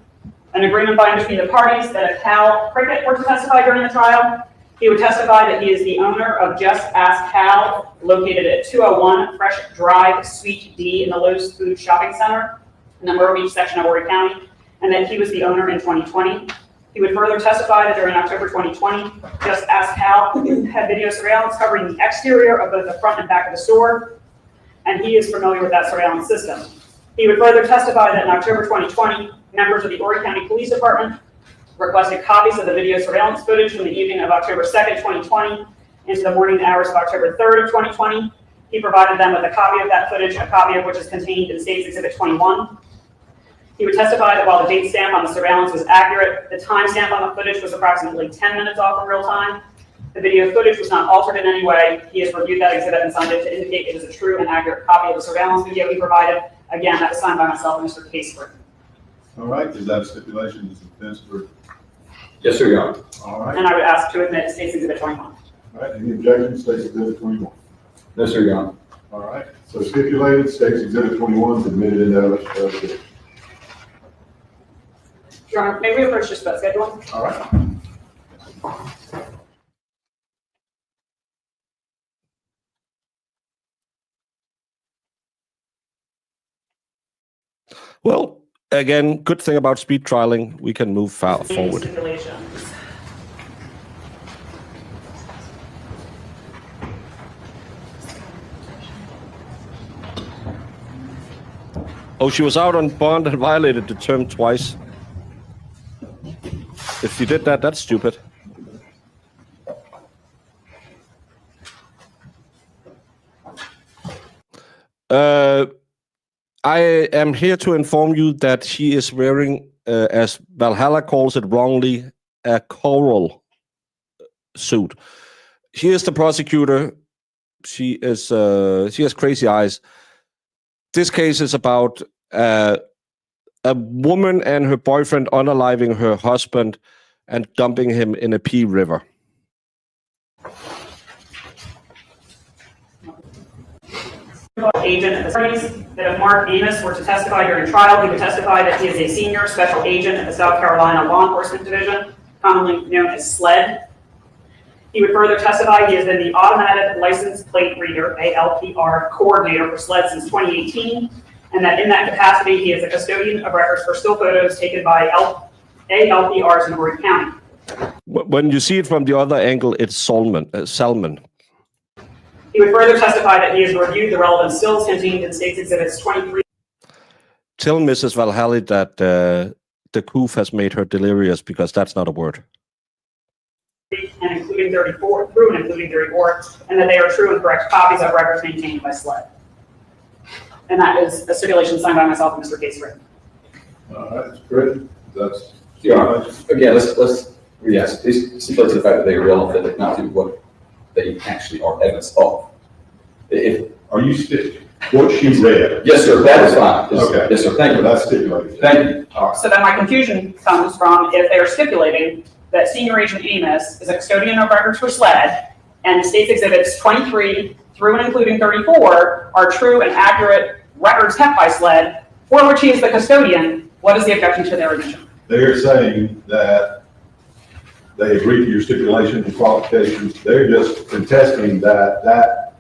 An agreement by and between the parties that if Cal Cricket were to testify during the trial, he would testify that he is the owner of Just Ask Cal, located at 201 Fresh Drive, Suite D in the Lowe's Food Shopping Center in the Myrtle Beach section of Horry County, and that he was the owner in 2020. He would further testify that during October 2020, Just Ask Cal had video surveillance covering the exterior of both the front and back of the store, and he is familiar with that surveillance system. He would further testify that in October 2020, members of the Horry County Police Department requested copies of the video surveillance footage from the evening of October 2nd, 2020 into the morning hours of October 3rd of 2020. He provided them with a copy of that footage, a copy of which is contained in State's Exhibit 21. He would testify that while the date stamp on the surveillance was accurate, the time stamp on the footage was approximately 10 minutes off in real time. The video footage was not altered in any way. He has reviewed that exhibit and signed it to indicate it is a true and accurate copy of the surveillance video he provided. Again, that was signed by myself and Mr. Casper. All right, is that a stipulation? Is it defense for? Yes, sir, Your Honor. All right. And I would ask to admit State's Exhibit 21. All right, any objections, State's Exhibit 21? No, sir, Your Honor. All right, so stipulated, State's Exhibit 21 is admitted into evidence. Your Honor, may we approach just about scheduling? All right. Well, again, good thing about speed trialing, we can move forward. Stipulations. Oh, she was out on bond and violated the term twice. If she did that, that's stupid. I am here to inform you that she is wearing, as Valhalla calls it wrongly, a coral suit. She is the prosecutor. She has crazy eyes. This case is about a woman and her boyfriend unaliving her husband and dumping him in a Pee River. Agent at the parties that if Mark Amos were to testify during trial, he would testify that he is a senior special agent at the South Carolina Law Enforcement Division, commonly known as SLED. He would further testify he has been the automatic license plate reader, ALPR, coordinator for SLED since 2018, and that in that capacity, he is a custodian of records for still photos taken by ALPRs in Horry County. When you see it from the other angle, it's Salmon. He would further testify that he has reviewed the relevant stills contained in State's Exhibits 23. Tell Mrs. Valhalla that the coof has made her delirious, because that's not a word. And including 34, through and including 34, and that they are true and correct copies of records maintained by SLED. And that is a stipulation signed by myself and Mr. Casper. All right, that's great. That's. Yeah. Again, let's yes, stipulate to the fact that they are relevant, not to what they actually are evidence of. Are you still what she read? Yes, sir. That is fine. Okay. Yes, sir. Thank you. That's stipulated. Thank you. All right. So then my confusion comes from if they are stipulating that Senior Agent Amos is a custodian of records for SLED, and State's Exhibits 23 through and including 34 are true and accurate records kept by SLED, for which he is the custodian. What is the objection to their admission? They are saying that they agree to your stipulation and qualifications. They're just contesting that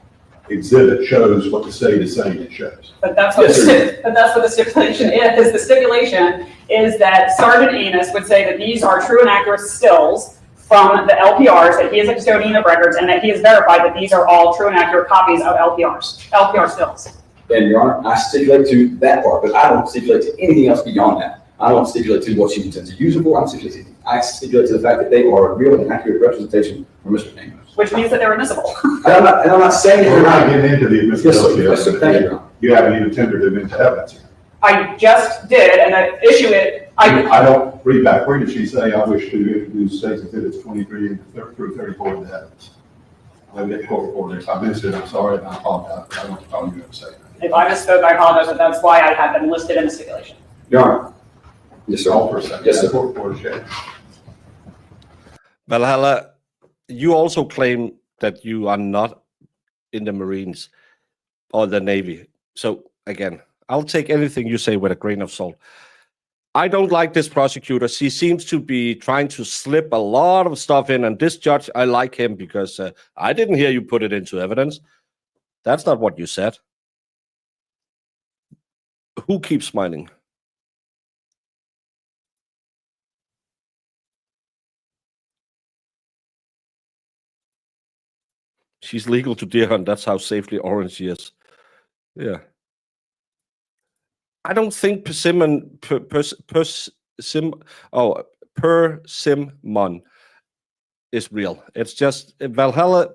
exhibit shows what the state is saying it shows. But that's what, Yes, but that's what the stipulation is. The stipulation is that Sergeant Amos would say that these are true and accurate stills from the LPRs, that he is a custodian of records, and that he has verified that these are all true and accurate copies of LPR stills. And Your Honor, I stipulate to that part, but I don't stipulate to anything else beyond that. I don't stipulate to what she intends to use it for. I stipulate to the fact that they are a real and accurate representation for Mr. Amos. Which means that they're admissible. And I'm not saying We're that. not getting into the Yes, sir. admissibility. Yes, sir. Thank you, Your Honor. You haven't even tendered them into evidence here. I just did, and I issue it. I don't read back. Where did she say, I wish to introduce State's Exhibits 23 through 34 into evidence? Let me get the court reporter. If I missed it, I'm sorry, and I apologize. I don't know you have to say that. If I misspoke, I apologize, but that's why I have them listed in the stipulation. Your Honor. Yes, sir. All for a second. Yes, sir. Court reporter, Shane. Valhalla, you also claim that you are not in the Marines or the Navy. So again, I'll take anything you say with a grain of salt. I don't like this prosecutor. She seems to be trying to slip a lot of stuff in, and this judge, I like him because I didn't hear you put it into evidence. That's not what you said. Who keeps smiling? She's legal to deer hunt. That's how safely orange she is. Yeah. I don't think persimmon is real. It's just Valhalla.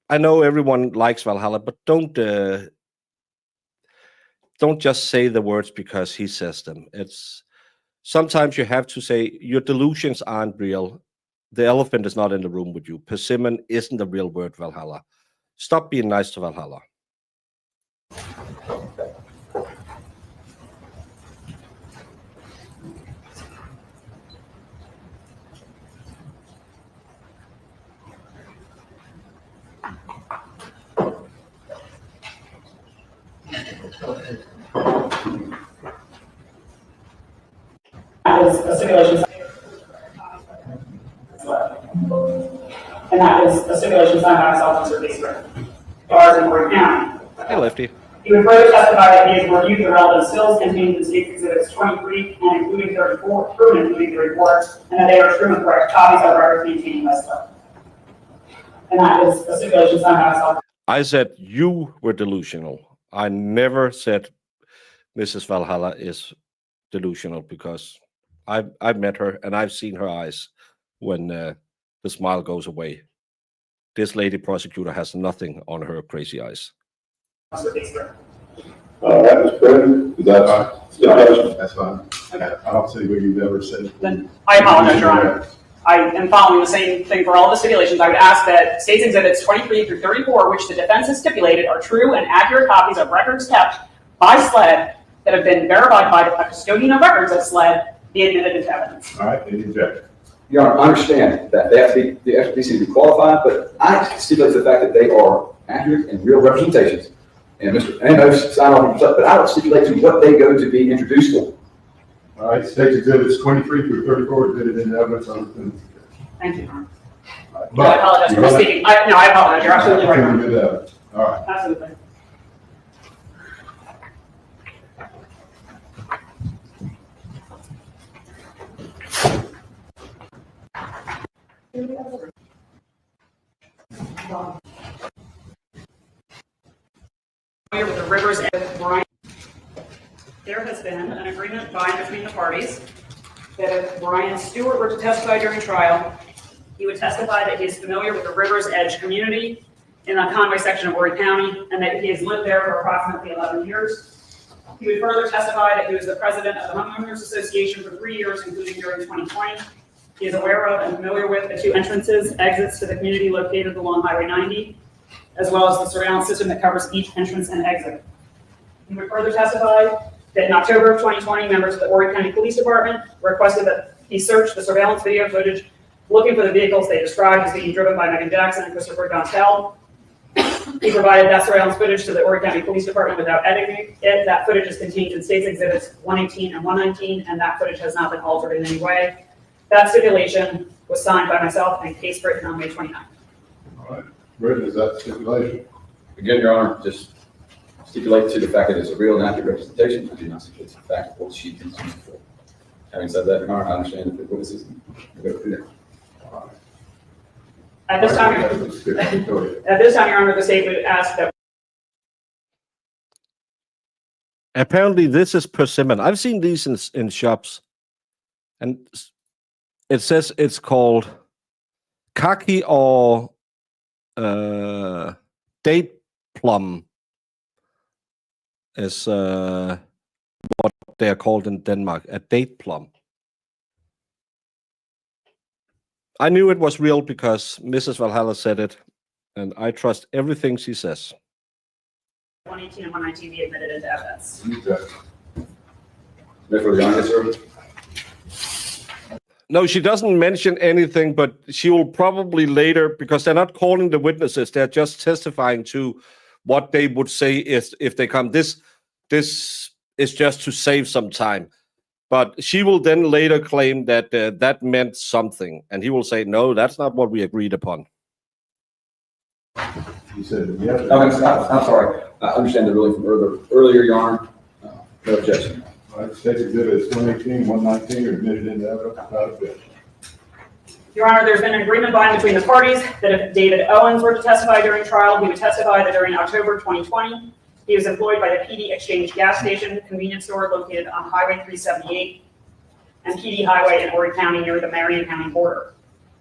I know everyone likes Valhalla, but don't just say the words because he says them. It's sometimes you have to say your delusions aren't real. The elephant is not in the room with you. Persimmon isn't the real word, Valhalla. Stop being nice to Valhalla. That is a stipulation. And that is a stipulation signed by myself and Mr. Baker. Bars in Orange County. Hey, Lefty. He would further testify that he has reviewed the relevant stills contained in State Exhibits 23 and including 34, true and including the report, and that they are true and correct copies of records maintained by SLED. And that is a stipulation signed by myself. I said you were delusional. I never said Mrs. Valhalla is delusional because I've met her and I've seen her eyes when the smile goes away. This lady prosecutor has nothing on her crazy eyes. That was President. Is that fine? That's fine. I don't see where you've ever said. Then I apologize, Your Honor. I am following the same thing for all the stipulations. I would ask that States Exhibits 23 through 34, which the defense has stipulated are true and accurate copies of records kept by SLED that have been verified by the custodian of records at SLED, be admitted into evidence. All right, any objection? Your Honor, I understand that they have to be, the FBC to be qualified, but I stipulate the fact that they are accurate and real representations. And Mr. Amos signed off on stuff, but I don't stipulate to what they go to be introduced for. All right, States Exhibits 23 through 34 admitted into evidence. Thank you, Your Honor. But I apologize for misspeaking. I apologize. You're absolutely right, Your Honor. Good evidence. All right. Absolutely. With the Rivers and Brian, there has been an agreement by between the parties that if Brian Stewart were to testify during trial, he would testify that he is familiar with the Rivers Edge community in the Conway section of Horry County and that he has lived there for approximately 11 years. He would further testify that he was the president of the Homeowners Association for 3 years, including during 2020. He is aware of and familiar with the 2 exits to the community located along Highway 90, as well as the surveillance system that covers each entrance and exit. He would further testify that in October of 2020, members of the Horry County Police Department requested that he search the surveillance video footage looking for the vehicles they described as being driven by Meagan Jackson and Christopher Dontell. He provided that surveillance footage to the Horry County Police Department without editing it. That footage is contained in States Exhibits 118 and 119, and that footage has not been altered in any way. That stipulation was signed by myself and case written on May 29th. All right. Britton, is that stipulation? Again, Your Honor, just stipulate to the fact that it's a real and accurate representation. I do not stipulate to the fact of what she is used for. Having said that, Your Honor, I understand that the witnesses are going to do that. All right. At this time, Go ahead. at this time, Your Honor, the state would ask that. Apparently, this is persimmon. I've seen these in shops, and it says it's called kaki or date plum is what they are called in Denmark, a date plum. I knew it was real because Mrs. Valhalla said it, and I trust everything she says. 118 and 119 be admitted into evidence. Therefore, Your Honor, sir. No, she doesn't mention anything, but she will probably later, because they're not calling the witnesses, they're just testifying to what they would say if they come. This is just to save some time. But she will then later claim that that meant something, and he will say, no, that's not what we agreed upon. You said yes. I'm sorry. I understand the ruling from earlier, Your Honor. No objection. All right, State's Exhibits 118, 119 are admitted into evidence without objection. Your Honor, there's been an agreement by and between the parties that if David Owens were to testify during trial, he would testify that during October 2020, he was employed by the PD Exchange gas station convenience store located on Highway 378 and PD Highway in Horry County near the Marion County border.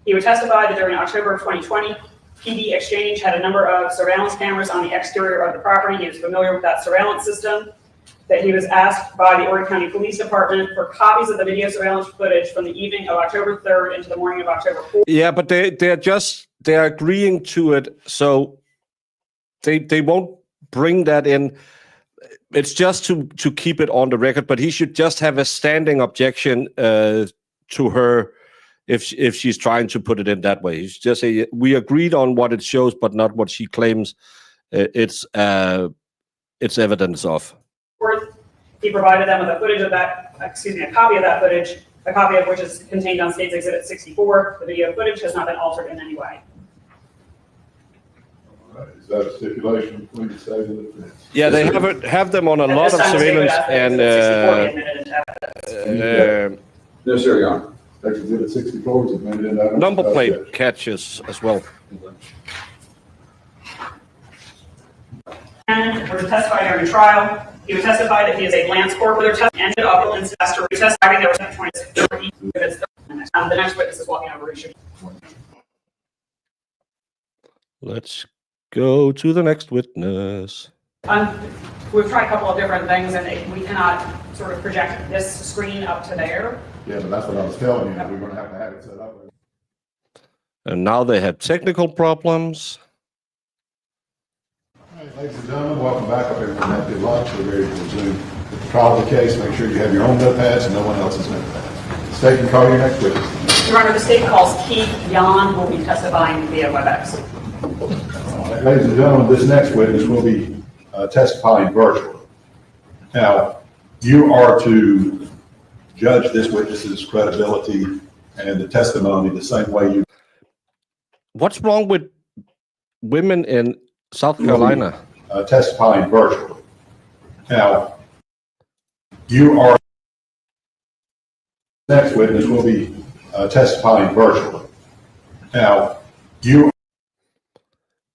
He would testify that during October of 2020, PD Exchange had a number of surveillance cameras on the exterior of the property. He was familiar with that surveillance system, that he was asked by the Horry County Police Department for copies of the video surveillance footage from the evening of October 3rd into the morning of October 4th. Yeah, but they're agreeing to it, so they won't bring that in. It's just to keep it on the record, but he should just have a standing objection to her if she's trying to put it in that way. He should just say, we agreed on what it shows, but not what she claims it's evidence of. He provided them with a footage of that, a copy of that footage, a copy of which is contained on State's Exhibit 64. The video footage has not been altered in any way. All right, is that a stipulation between the state and the defense? Yeah, they have them on a lot of surveillance and No, sir, Your Honor. State's Exhibit 64 is admitted into evidence. number without plate objection. catches as well. And were to testify during trial, he would testify that he is a Lance Corporal and an Upland Investor. He testifying there was 26. The next witness is walking over. Let's go to the next witness. We've tried a couple of different things, and we cannot sort of project this screen up to there. Yeah, but that's what I was telling you, we're gonna have to have it set up. And now they have technical problems. All right, ladies and gentlemen, welcome back. Up everyone had good lunch. We're ready to resume the trial of the case. Make sure you have your own notepads and no one else's notepads. State can call your next witness. Your Honor, the state calls Keith Yan, who will be testifying via WebEx. All right, ladies and gentlemen, this next witness will be testifying virtually. Now, you are to judge this witness's credibility and the testimony the same way you. What's wrong with women in South Carolina? Testifying virtually. Now, you are. Next witness will be testifying virtually. Now, you.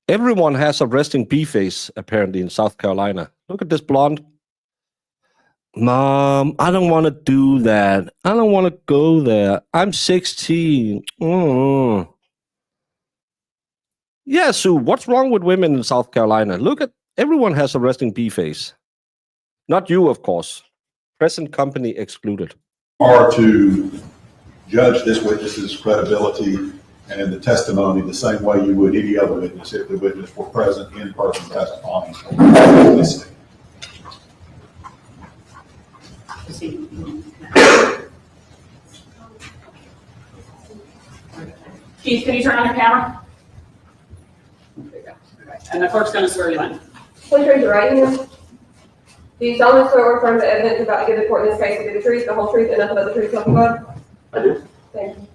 Everyone has a resting bee face, apparently, in South Carolina. Look at this blonde. Mom, I don't want to do that. I don't want to go there. I'm 16. Yeah, Sue, what's wrong with women in South Carolina? Look at, everyone has a resting bee face. Not you, of course. Present company excluded. Are to judge this witness's credibility and the testimony the same way you would any other witness if the witness were present in person testifying or listening. Keith, can you turn on your camera? There you go. Okay. And the clerk's going to swear you in. Please raise your right hand. Do you solemnly swear or affirm the evidence you're about to give the court in this case will be the truth, the whole truth, and nothing but the truth, so help you God? I do. Thank you.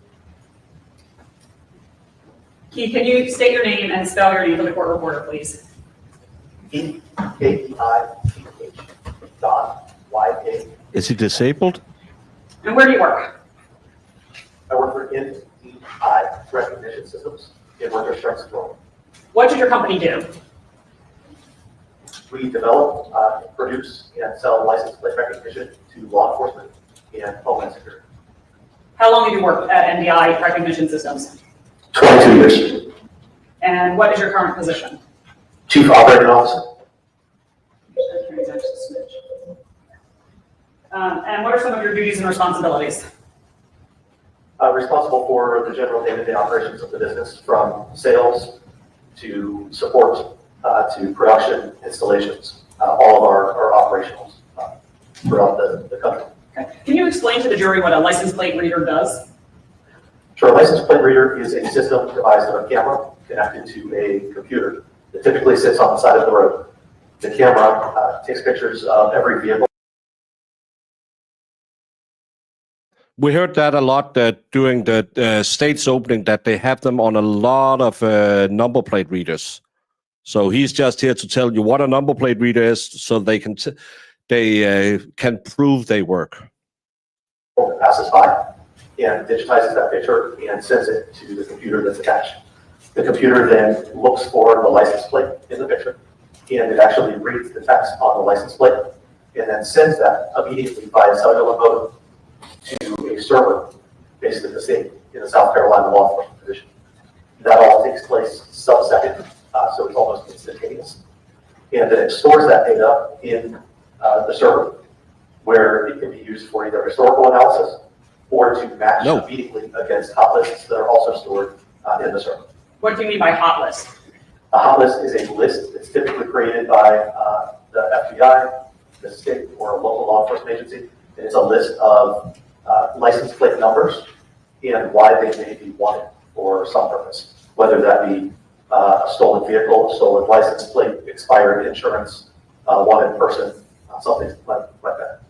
Keith, can you state your name and spell your name for the court reporter, please? K-E-I-T-H dot Y-A. Is he disabled? And where do you work? I work for NEI Recognition Systems in Winter Strikes Control. What did your company do? We develop, produce, and sell license plate recognition to law enforcement and homeland security. How long have you worked at NDI Recognition Systems? 22 years. And what is your current position? Chief Operating Officer. And what are some of your duties and responsibilities? Responsible for the general day-to-day operations of the business, from sales to support to production, installations, all of our operationals throughout the country. Okay. Can you explain to the jury what a license plate reader does? Sure, a license plate reader is a system devised of a camera connected to a computer that typically sits on the side of the road. The camera takes pictures of every vehicle We heard that a lot during the state's opening, that they have them on a lot of number plate readers. So he's just here to tell you what a number plate reader is, so they can prove they work. Passes by and digitizes that picture and sends it to the computer that's attached. The computer then looks for the license plate in the picture, and it actually reads the text on the license plate, and then sends that immediately via cellular modem to a server based at the state in the South Carolina Law Enforcement Division. That all takes place sub-second, so it's almost instantaneous. And then it stores that data in the server, where it can be used for either historical analysis or to match immediately against hot lists that are also stored in the server. What do you mean by hot list? A hot list is a list that's typically created by the FBI, the state, or a local law enforcement agency. And it's a list of license plate numbers and why they may be wanted for some purpose, whether that be a stolen vehicle, a stolen license plate, expired insurance, wanted person, something like that.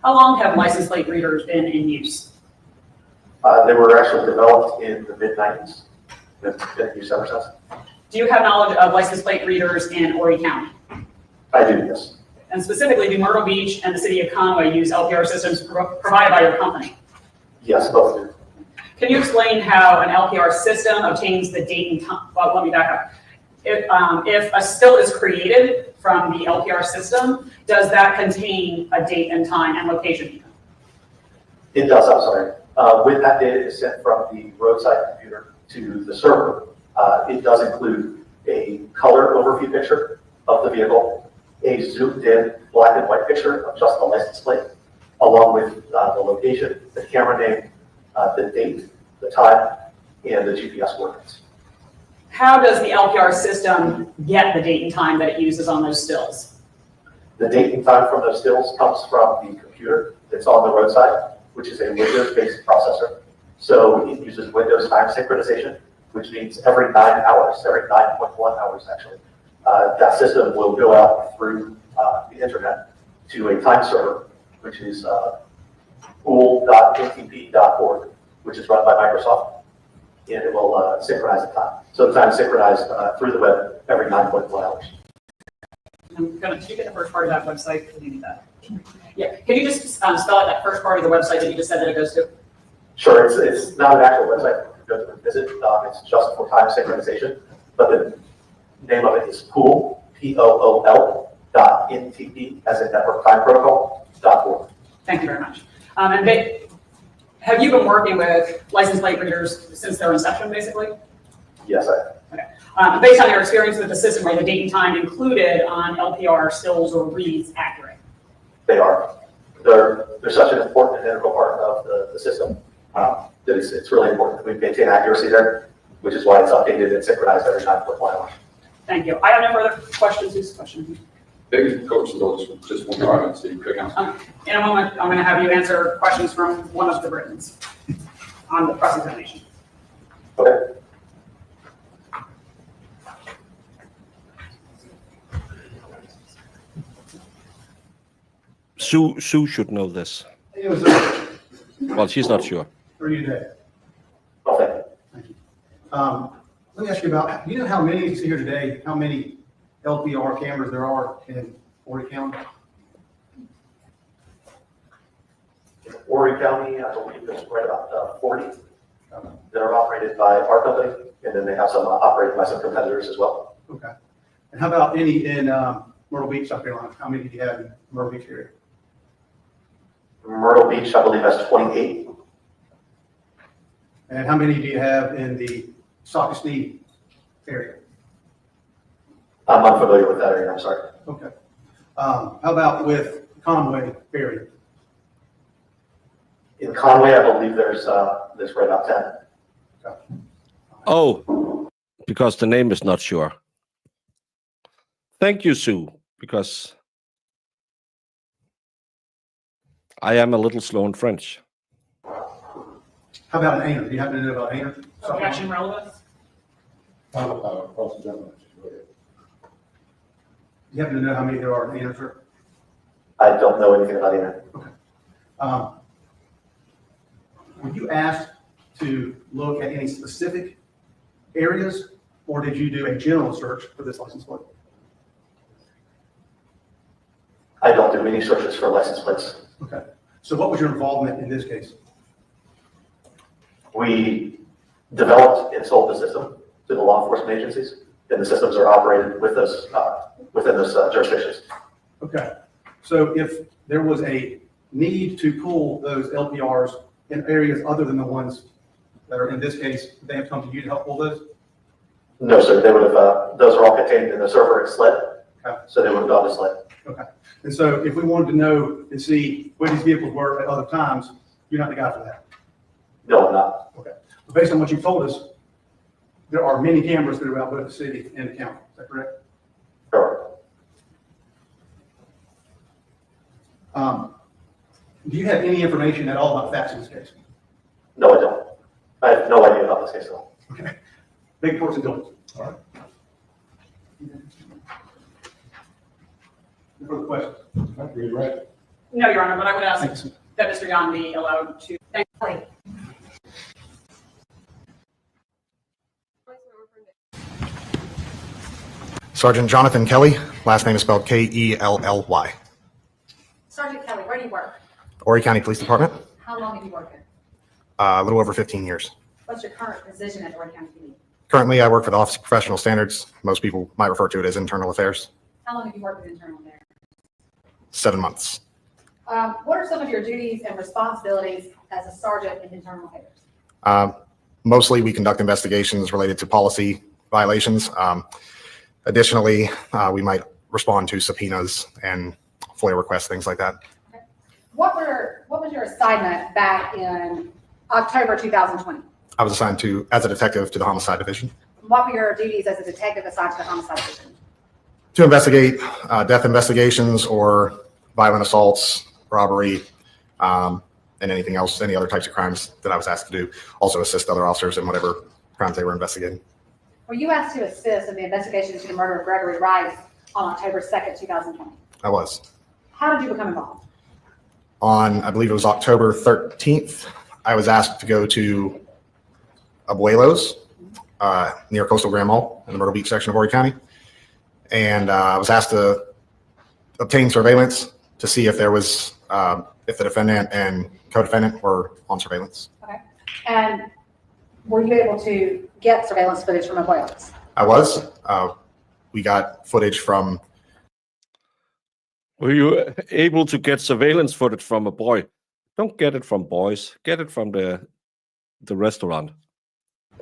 How long have license plate readers been in use? They were actually developed in the mid-90s. They've been in use ever since. Do you have knowledge of license plate readers in Horry County? I do, yes. And specifically, do Myrtle Beach and the city of Conway use LPR systems provided by your company? Yes, both do. Can you explain how an LPR system obtains the date and time? Well, let me back up. If a still is created from the LPR system, does that contain a date and time and location? It does, I'm sorry. When that data is sent from the roadside computer to the server, it does include a color overview picture of the vehicle, a zoomed in black and white picture of just the license plate, along with the location, the camera name, the date, the time, and the GPS coordinates. How does the LPR system get the date and time that it uses on those stills? The date and time from those stills comes from the computer that's on the roadside, which is a Windows-based processor. So it uses Windows time synchronization, which means every 9 hours, every 9.1 hours actually, that system will go out through the internet to a time server, which is pool.ntp.org, which is run by Microsoft, and it will synchronize the time. So the time is synchronized through the web every 9.1 hours. Did you get the first part of that website? Can you do that? Yeah. Can you just spell out that first part of the website that you just said that it goes to? Sure. It's not an actual website you go to and visit. It's just for time synchronization. But the name of it is pool, P-O-O-L, .ntp, as in network time protocol, .org. Thank you very much. And have you been working with license plate readers since their inception, basically? Yes, I have. Okay. Based on your experience with the system, are the date and time included on LPR stills or reads accurate? They are. They're such an important and integral part of the system that it's really important that we maintain accuracy there, which is why it's updated and synchronized every 9.1 hours. Thank you. I have no further questions. Who's question? Big coaches, just one comment, City Council. In a moment, I'm going to have you answer questions from one of the Britons on the cross-examination. Okay. Sue should know this. It was Well, she's not sure. for you today. Okay. Thank you. Let me ask you about, do you know how many, you see here today, how many LPR cameras there are in Horry County? In Horry County, I believe there's right about 40 that are operated by our company, and then they have some operated by some competitors as well. Okay. And how about any in Myrtle Beach, South Carolina? How many do you have in Myrtle Beach area? Myrtle Beach, I believe, has 28. And how many do you have in the Sockasnee area? I'm unfamiliar with that area, I'm sorry. Okay. How about with Conway area? In Conway, I believe there's right about 10. Okay. Oh, because the name is not sure. Thank you, Sue, because I am a little slow in French. How about an Aner? Do you happen to know about Aner? Objection relevance? Do you happen to know how many there are in Aner, sir? I don't know anything about either. Okay. were you asked to look at any specific areas, or did you do a general search for this license plate? I don't do any searches for license plates. Okay. So what was your involvement in this case? We developed and sold the system to the law enforcement agencies, and the systems are operated with those, within those jurisdictions. Okay. So if there was a need to pull those LPRs in areas other than the ones that are in this case, they have come to you to help pull those? No, sir, they would have, those are all contained in the server and SLED. Okay. So they would have gone to SLED. Okay. And so if we wanted to know and see where these vehicles were at other times, you're not the guy for that? No, I'm not. Okay. But based on what you've told us, there are many cameras throughout both the city and the county. Is that correct? Correct. Do you have any information at all about facts in this case? No, I don't. I have no idea about this case at all. Okay. Big reports and don't. All right. Any further questions? No, Your Honor, but I would ask Thanks. that Mr. Yan be allowed to. Thank you. Sergeant Jonathan Kelly, last name is spelled Kelly. Sergeant Kelly, where do you work? Horry County Police Department, How long have you worked there? a little over 15 years. What's your current position at Horry County PD? Currently, I work for the Office of Professional Standards. Most people might refer to it as Internal Affairs. How long have you worked in internal there? 7 months. What are some of your duties and responsibilities as a sergeant in internal affairs? Mostly, we conduct investigations related to policy violations. Additionally, we might respond to subpoenas and FOIA requests, things like that. What was your assignment back in October 2020? I was assigned as a detective to the Homicide Division What were your duties as a detective assigned to the homicide division? to investigate death investigations or violent assaults, robbery, and anything else, any other types of crimes that I was asked to do. Also assist other officers in whatever crimes they were investigating. Were you asked to assist in the investigation into the murder of Gregory Rice on October 2nd, 2020? I was. How did you become involved? On, I believe it was October 13th, I was asked to go to Abuelos near Coastal Grand Mall in the Myrtle Beach section of Horry County. And I was asked to obtain surveillance to see if there was, if the defendant and co-defendant were on surveillance. Okay. And were you able to get surveillance footage from Abuelos? I was. We got footage from. Were you able to get surveillance footage from a boy? Don't get it from boys. Get it from the restaurant.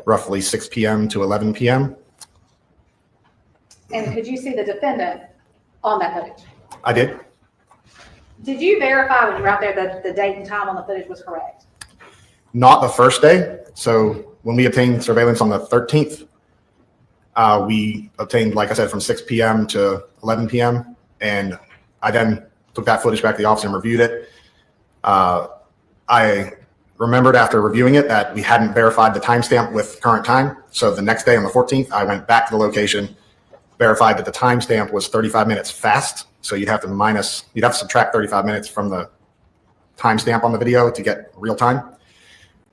Roughly 6 p.m. to 11 p.m. And could you see the defendant on that footage? I did. Did you verify when you were out there that the date and time on the footage was correct? Not the first day. So when we obtained surveillance on the 13th, we obtained, like I said, from 6 p.m. to 11 p.m. And I then took that footage back to the office and reviewed it. I remembered after reviewing it that we hadn't verified the timestamp with current time. So the next day on the 14th, I went back to the location, verified that the timestamp was 35 minutes fast. So you'd have to subtract 35 minutes from the timestamp on the video to get real time.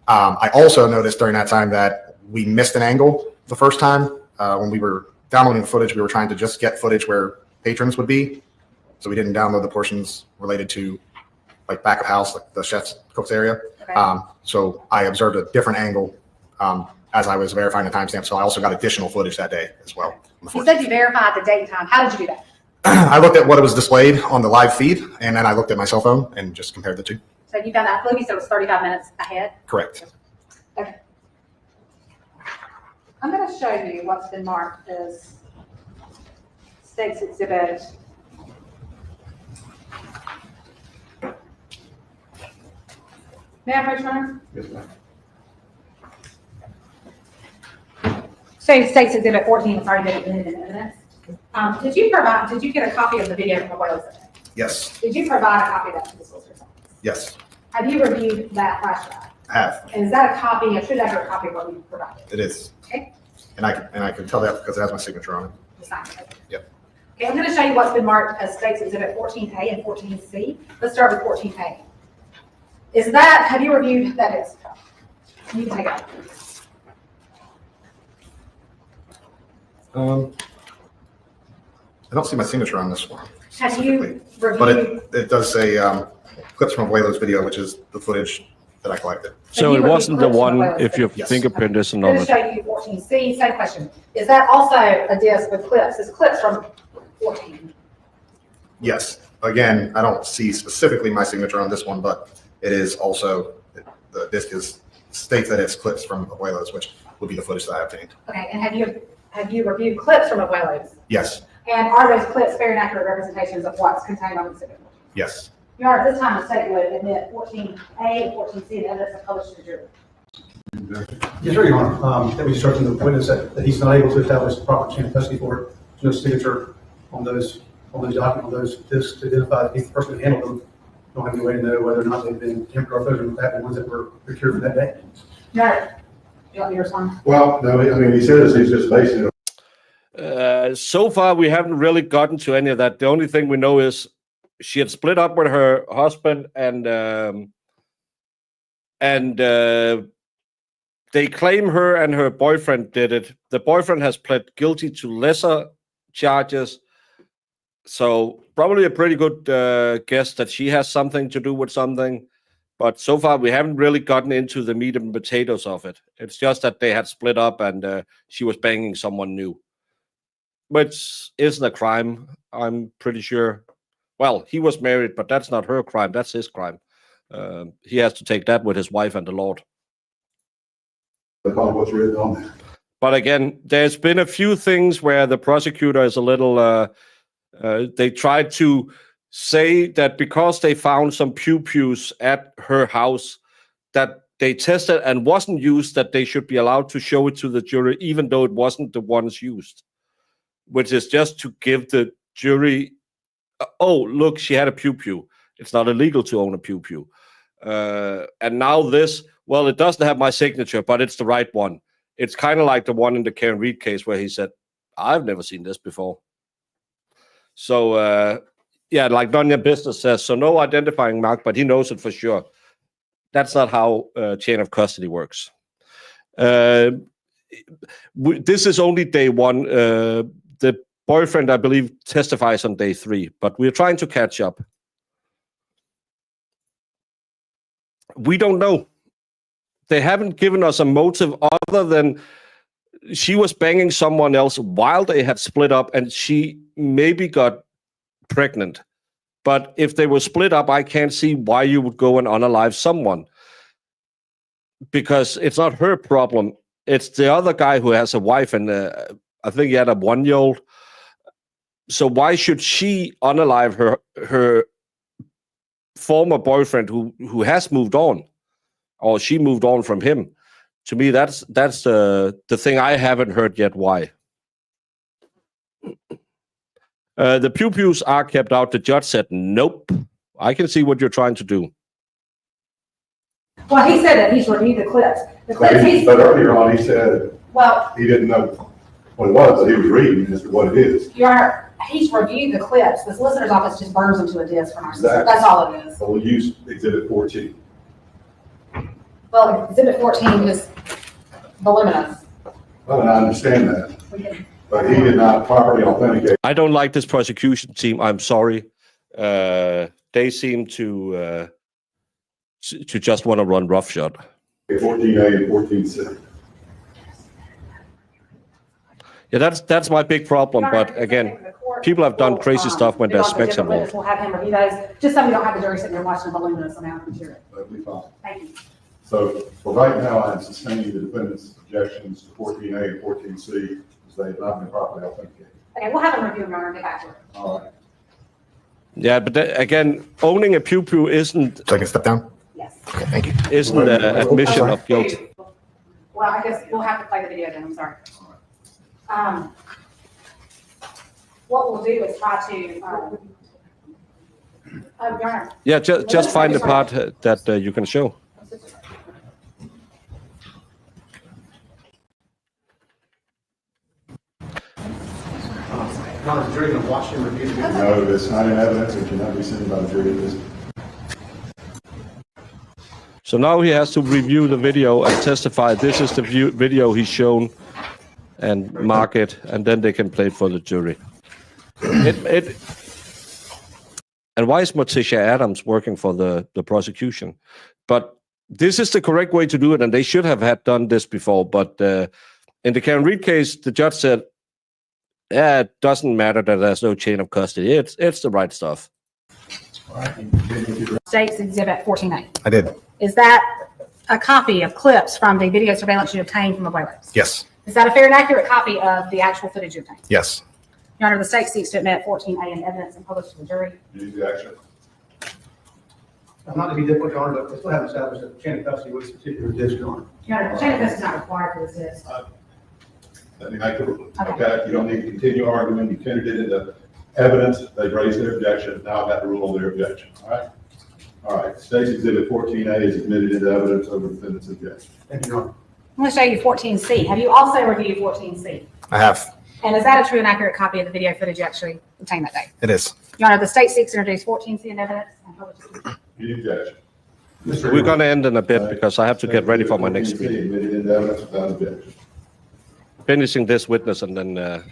I also noticed during that time that we missed an angle the first time. When we were downloading the footage, we were trying to just get footage where patrons would be. So we didn't download the portions related to like back of house, like the chef's cook's area. Okay. So I observed a different angle as I was verifying the timestamp. So I also got additional footage that day as well. You said you verified the date and time. How did you do that? I looked at what was displayed on the live feed, and then I looked at my cell phone and just compared the two. So you found that movie, so it was 35 minutes ahead? Correct. Okay. I'm going to show you what's been marked as State's Exhibit. May I approach, Runner? Yes, ma'am. State's Exhibit 14 has already been admitted in evidence. Did you get a copy of the video from Abuelos? Yes. Did you provide a copy of that to the solicitor's office? Yes. Have you reviewed that flash drive? I have. And is that a copy? I should have a copy of what you provided. It is. Okay. And I can tell that because it has my signature on it. The sign. Okay. Yep. Okay, I'm going to show you what's been marked as State's Exhibit 14A and 14C. Let's start with 14A. Have you reviewed that is? You can take it. I don't see my signature on this one. Have you specifically, But reviewed? it does say clips from Abuelo's video, which is the footage that I collected. So it wasn't the clips from one Abuelo's if your video? fingerprint isn't I'm on going to it. show you 14C, same question. Is that also a disc with clips? It's clips from 14. Yes. Again, I don't see specifically my signature on this one, but it is also, the disc states that it's clips from Abuelo's, which would be the footage that I obtained. Okay, and have you reviewed clips from Abuelo's? Yes. And are those clips fair and accurate representations of what's contained on the exhibit? Yes. Your Honor, at this time, the state would admit 14A and 14C and evidence are published to the jury. Yes, sir, Your Honor. That we instructing the witness that he's not able to establish the proper chain of custody for it. There's no signature on those documents, on those discs to identify that he's the person who handled them. Don't have any way to know whether or not they've been tampered or if those are the ones that were procured for that day. Your Honor, do you want me to respond? Well, no, I mean, he says he's just basing it. So far, we haven't really gotten to any of that. The only thing we know is she had split up with her husband, and they claim her and her boyfriend did it. The boyfriend has pled guilty to lesser charges, so probably a pretty good guess that she has something to do with something. But so far, we haven't really gotten into the meat and potatoes of it. It's just that they had split up and she was banging someone new, which isn't a crime, I'm pretty sure. Well, he was married, but that's not her crime. That's his crime. He has to take that with his wife and the Lord. What's written on there. But again, there's been a few things where the prosecutor is a little, they tried to say that because they found some pew-pews at her house that they tested and wasn't used, that they should be allowed to show it to the jury, even though it wasn't the ones used, which is just to give the jury, oh, look, she had a pew-pew. It's not illegal to own a pew-pew. And now this, well, it doesn't have my signature, but it's the right one. It's kind of like the one in the Karen Reed case where he said, I've never seen this before. So, yeah, like none of your business says, so no identifying mark, but he knows it for sure. That's not how chain of custody works. This is only day one. The boyfriend, I believe, testifies on day 3, but we're trying to catch up. We don't know. They haven't given us a motive other than she was banging someone else while they had split up and she maybe got pregnant. But if they were split up, I can't see why you would go and unalive someone, because it's not her problem. It's the other guy who has a wife, and I think he had a 1-year-old. So why should she unalive her former boyfriend who has moved on, or she moved on from him? To me, that's the thing I haven't heard yet. Why? The pew-pews are kept out. The judge said, nope. I can see what you're trying to do. Well, he said that he's reviewed the clips. The clips But earlier on, he said well, he didn't know what it was, but he was reading as to what it is. Your Honor, he's reviewed the clips. The solicitor's office just burns them to a disc from our system. Exactly. That's all it is. So we'll use Exhibit 14. Well, Exhibit 14 is voluminous. Well, and I understand that, but he did not properly authenticate. I don't like this prosecution team. I'm sorry. They seem to just want to run roughshod. 14A and 14C. Yeah, that's my big problem. But again, people have done crazy stuff when there's specs involved. We'll have him review those, just so we don't have the jury sitting there watching a voluminous amount of material. That'll be fine. Thank you. So for right now, I'm sustaining the defendant's objections to 14A and 14C as they have not been properly authenticated. Okay, we'll have him review them, Your Honor, and get back to it. All right. Yeah, but again, owning a pew-pew isn't. So I can step down? Yes. Okay, thank you. Isn't an admission of guilt. Well, I guess we'll have to play the video then, I'm sorry. What we'll do is try to, Your Honor. Yeah, just find the part that you can show. Your Honor, the jury going to watch him review the video. No, that's not in evidence. It cannot be seen by the jury at this. So now he has to review the video and testify. This is the video he's shown, and mark it, and then they can play it for the jury. And why is Morticia Adams working for the prosecution? But this is the correct way to do it, and they should have had done this before. But in the Karen Reed case, the judge said, "Yeah, it doesn't matter that there's no chain of custody. It's the right stuff." State's Exhibit 14A. I did. Is that a copy of clips from the video surveillance you obtained from the Abuelos? Yes. Is that a fair and accurate copy of the actual footage you obtained? Yes. Your Honor, the state seeks to admit 14A in evidence and publish to the jury. Not to be difficult, Your Honor, but we still haven't established a chain of custody with this particular district, Your Honor. Your Honor, the chain of custody is not required for this. Let me make the ruling. Okay, you don't need to continue arguing. You tendered it into evidence. They've raised their objection. Now I've got to rule on their objection. All right? All right. State's Exhibit 14A is admitted into evidence over the defendant's objection. Thank you, Your Honor. I'm going to show you 14C. Have you also reviewed 14C? I have. And is that a true and accurate copy of the video footage you actually obtained that day? It is. Your Honor, the state seeks to introduce 14C in evidence and publish it to the jury. Any objection? We're going to end in a bit because I have to get ready for my next meeting. Admitted into evidence without objection. Finishing this witness, and then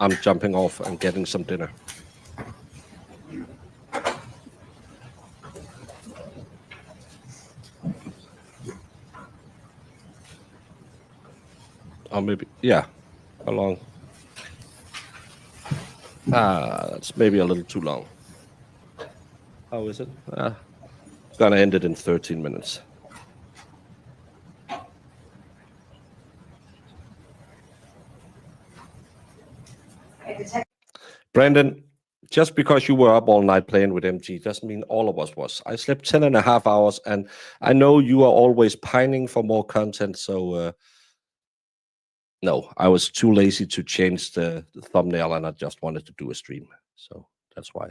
I'm jumping off and getting some dinner. Or maybe, yeah, how long? That's maybe a little too long. How is it? Gonna end it in 13 minutes. Brandon, just because you were up all night playing with MG doesn't mean all of us was. I slept 10 and a half hours, and I know you are always pining for more content, so no, I was too lazy to change the thumbnail, and I just wanted to do a stream, so that's why.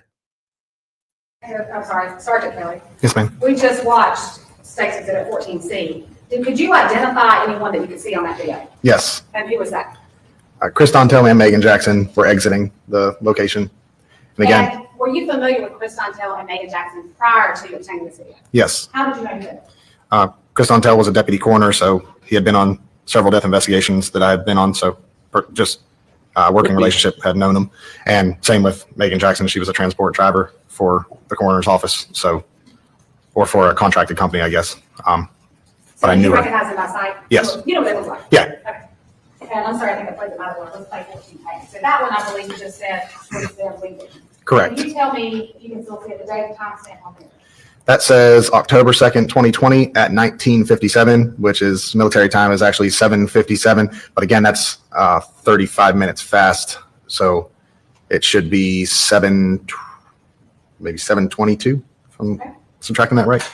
I'm sorry, Sergeant Kelly. Yes, ma'am. We just watched State's Exhibit 14C. Could you identify anyone that you could see on that video? Yes. And who was that? Chris Dontell and Meagan Jackson were exiting the location. And again, And were you familiar with Chris Dontell and Meagan Jackson prior to obtaining this video? yes. How did you know that? Chris Dontell was a deputy coroner, so he had been on several death investigations that I had been on. So just working relationship, had known him. And same with Meagan Jackson. She was a transport driver for the coroner's office. So, or for a contracted company, I guess. But I knew you her. recognize them by sight? Yes. You know what they look like? Yeah. Okay. And I'm sorry, I think I played the matter one. Let's play 14A. So that one, I believe you just said was their legal. Correct. Can you tell me if you can still see the date and timestamp on there? That says October 2nd, 2020 at 1957, which is military time is actually 7:57. But again, that's 35 minutes fast. So it should be maybe 7:22 if I'm subtracting that right.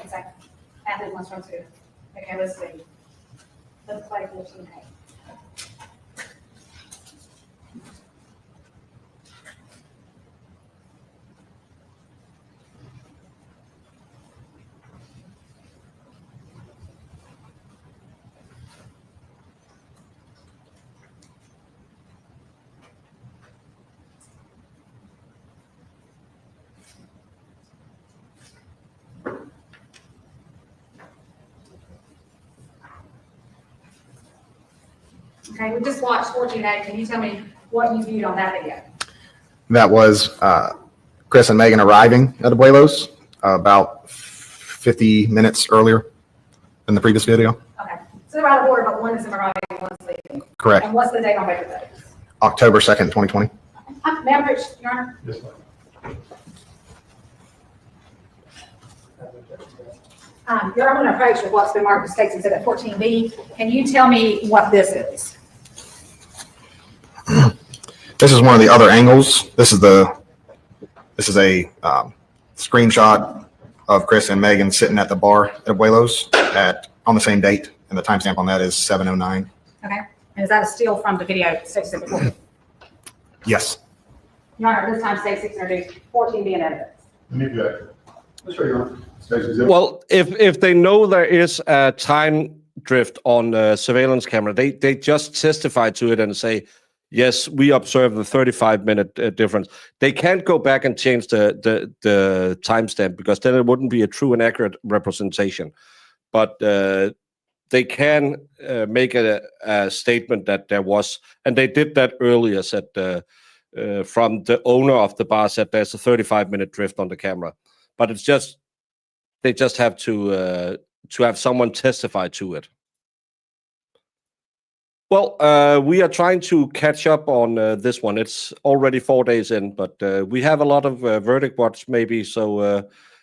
Exactly. Athlete wants from two. Okay, let's see. Let's play 14A. Okay, we just watched 14A. Can you tell me what you viewed on that video? That was Chris and Meagan arriving at Abuelos about 50 minutes earlier than the previous video. Okay, so they're out of order, but one is arriving, one's leaving. Correct. And what's the date on both of those? October 2nd, 2020. May I approach, Your Honor? Yes, ma'am. Your Honor, I'm going to approach with what's been marked as State's Exhibit 14B. Can you tell me what this is? This is one of the other angles. This is a screenshot of Chris and Meagan sitting at the bar at Abuelos on the same date, and the timestamp on that is 7:09. Okay, and is that a still from the video State's Exhibit 14? Yes. Your Honor, this time State's introduced 14B in evidence. Let me object. That's right, Your Honor. State's Exhibit. Well, if they know there is a time drift on the surveillance camera, they just testify to it and say, yes, we observed the 35-minute difference. They can't go back and change the timestamp because then it wouldn't be a true and accurate representation. but they can make a statement that there was, and they did that earlier, said from the owner of the bar said there's a 35-minute drift on the camera, but it's just, they just have to have someone testify to it. Well, we are trying to catch up on this one. It's already 4 days in, but we have a lot of verdict watch maybe. So,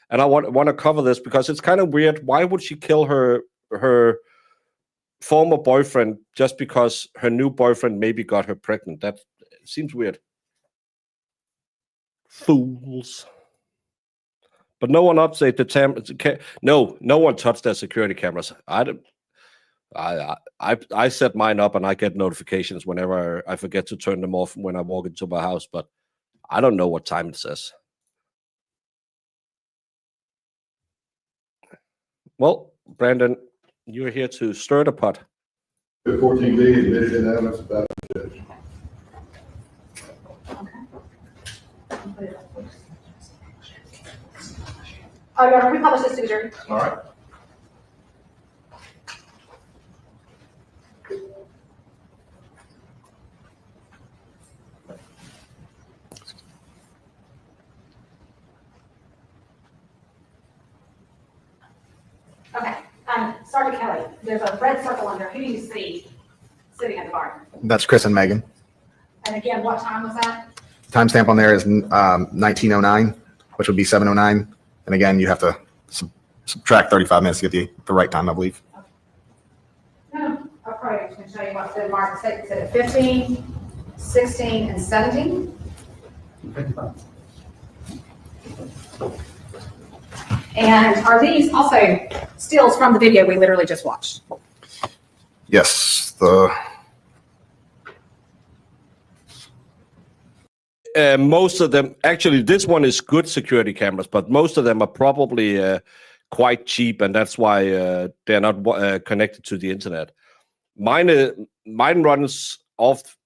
and I want to cover this because it's kind of weird. Why would she kill her former boyfriend just because her new boyfriend maybe got her pregnant? That seems weird. Fools. But no one updated the no one touched their security cameras. I set mine up and I get notifications whenever I forget to turn them off when I walk into my house, but I don't know what time it says. Well, Brandon, you're here to stir the pot. 14B admitted in evidence about the judge. Oh, you want to republish this to the jury? All right. Okay, Sergeant Kelly, there's a red circle under. Who do you see sitting at the bar? That's Chris and Megan. And again, what time was that? Timestamp on there is 1909, which would be 7:09. And again, you have to subtract 35 minutes to get the right time, I believe. No, I'll probably can show you what's been marked. Statement said at 15, 16, and 17. And are these also stills from the video we literally just watched? Yes, most of them, actually, this one is good security cameras, but most of them are probably quite cheap, and that's why they're not connected to the internet. Mine runs off.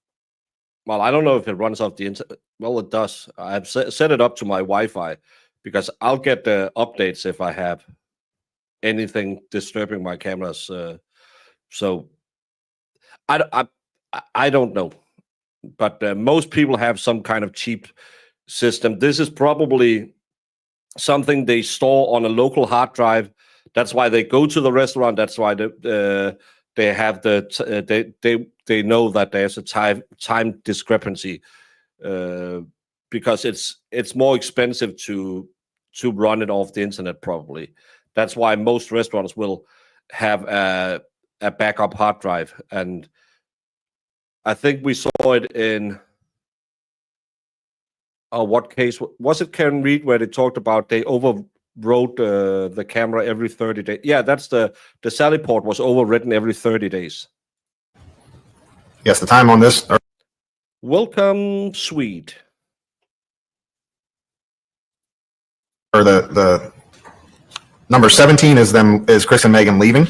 Well, I don't know if it runs off the internet. Well, it does. I've set it up to my Wi-Fi because I'll get the updates if I have anything disturbing my cameras. So I don't know. But most people have some kind of cheap system. This is probably something they store on a local hard drive. That's why they go to the restaurant. That's why they have they know that there's a time discrepancy because it's more expensive to run it off the internet probably. That's why most restaurants will have a backup hard drive. And I think we saw it in, what case? Was it Karen Reed where they talked about they overwrote the camera every 30 days? Yeah, that's the Sally Port was overwritten every 30 days. yes, the time on this. Welcome, Swede. Or the number 17 is Chris and Megan leaving.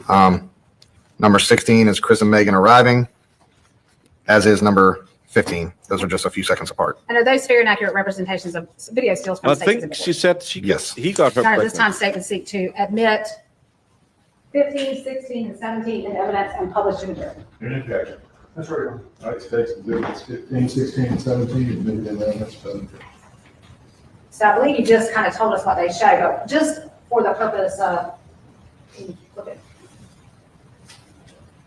Number 16 is Chris and Megan arriving, as is number 15. Those are just a few seconds apart. And are those fair and accurate representations of video stills from I the statements think of the she said he got her court? pregnant. This time statement seek to admit 15, 16, and 17 in evidence and publish to the jury. Meagan Jackson. That's right. All right, states exhibits 15, 16, and 17 admitted in evidence about the judge. So I believe you just kind of told us what they show, but just for the purpose of,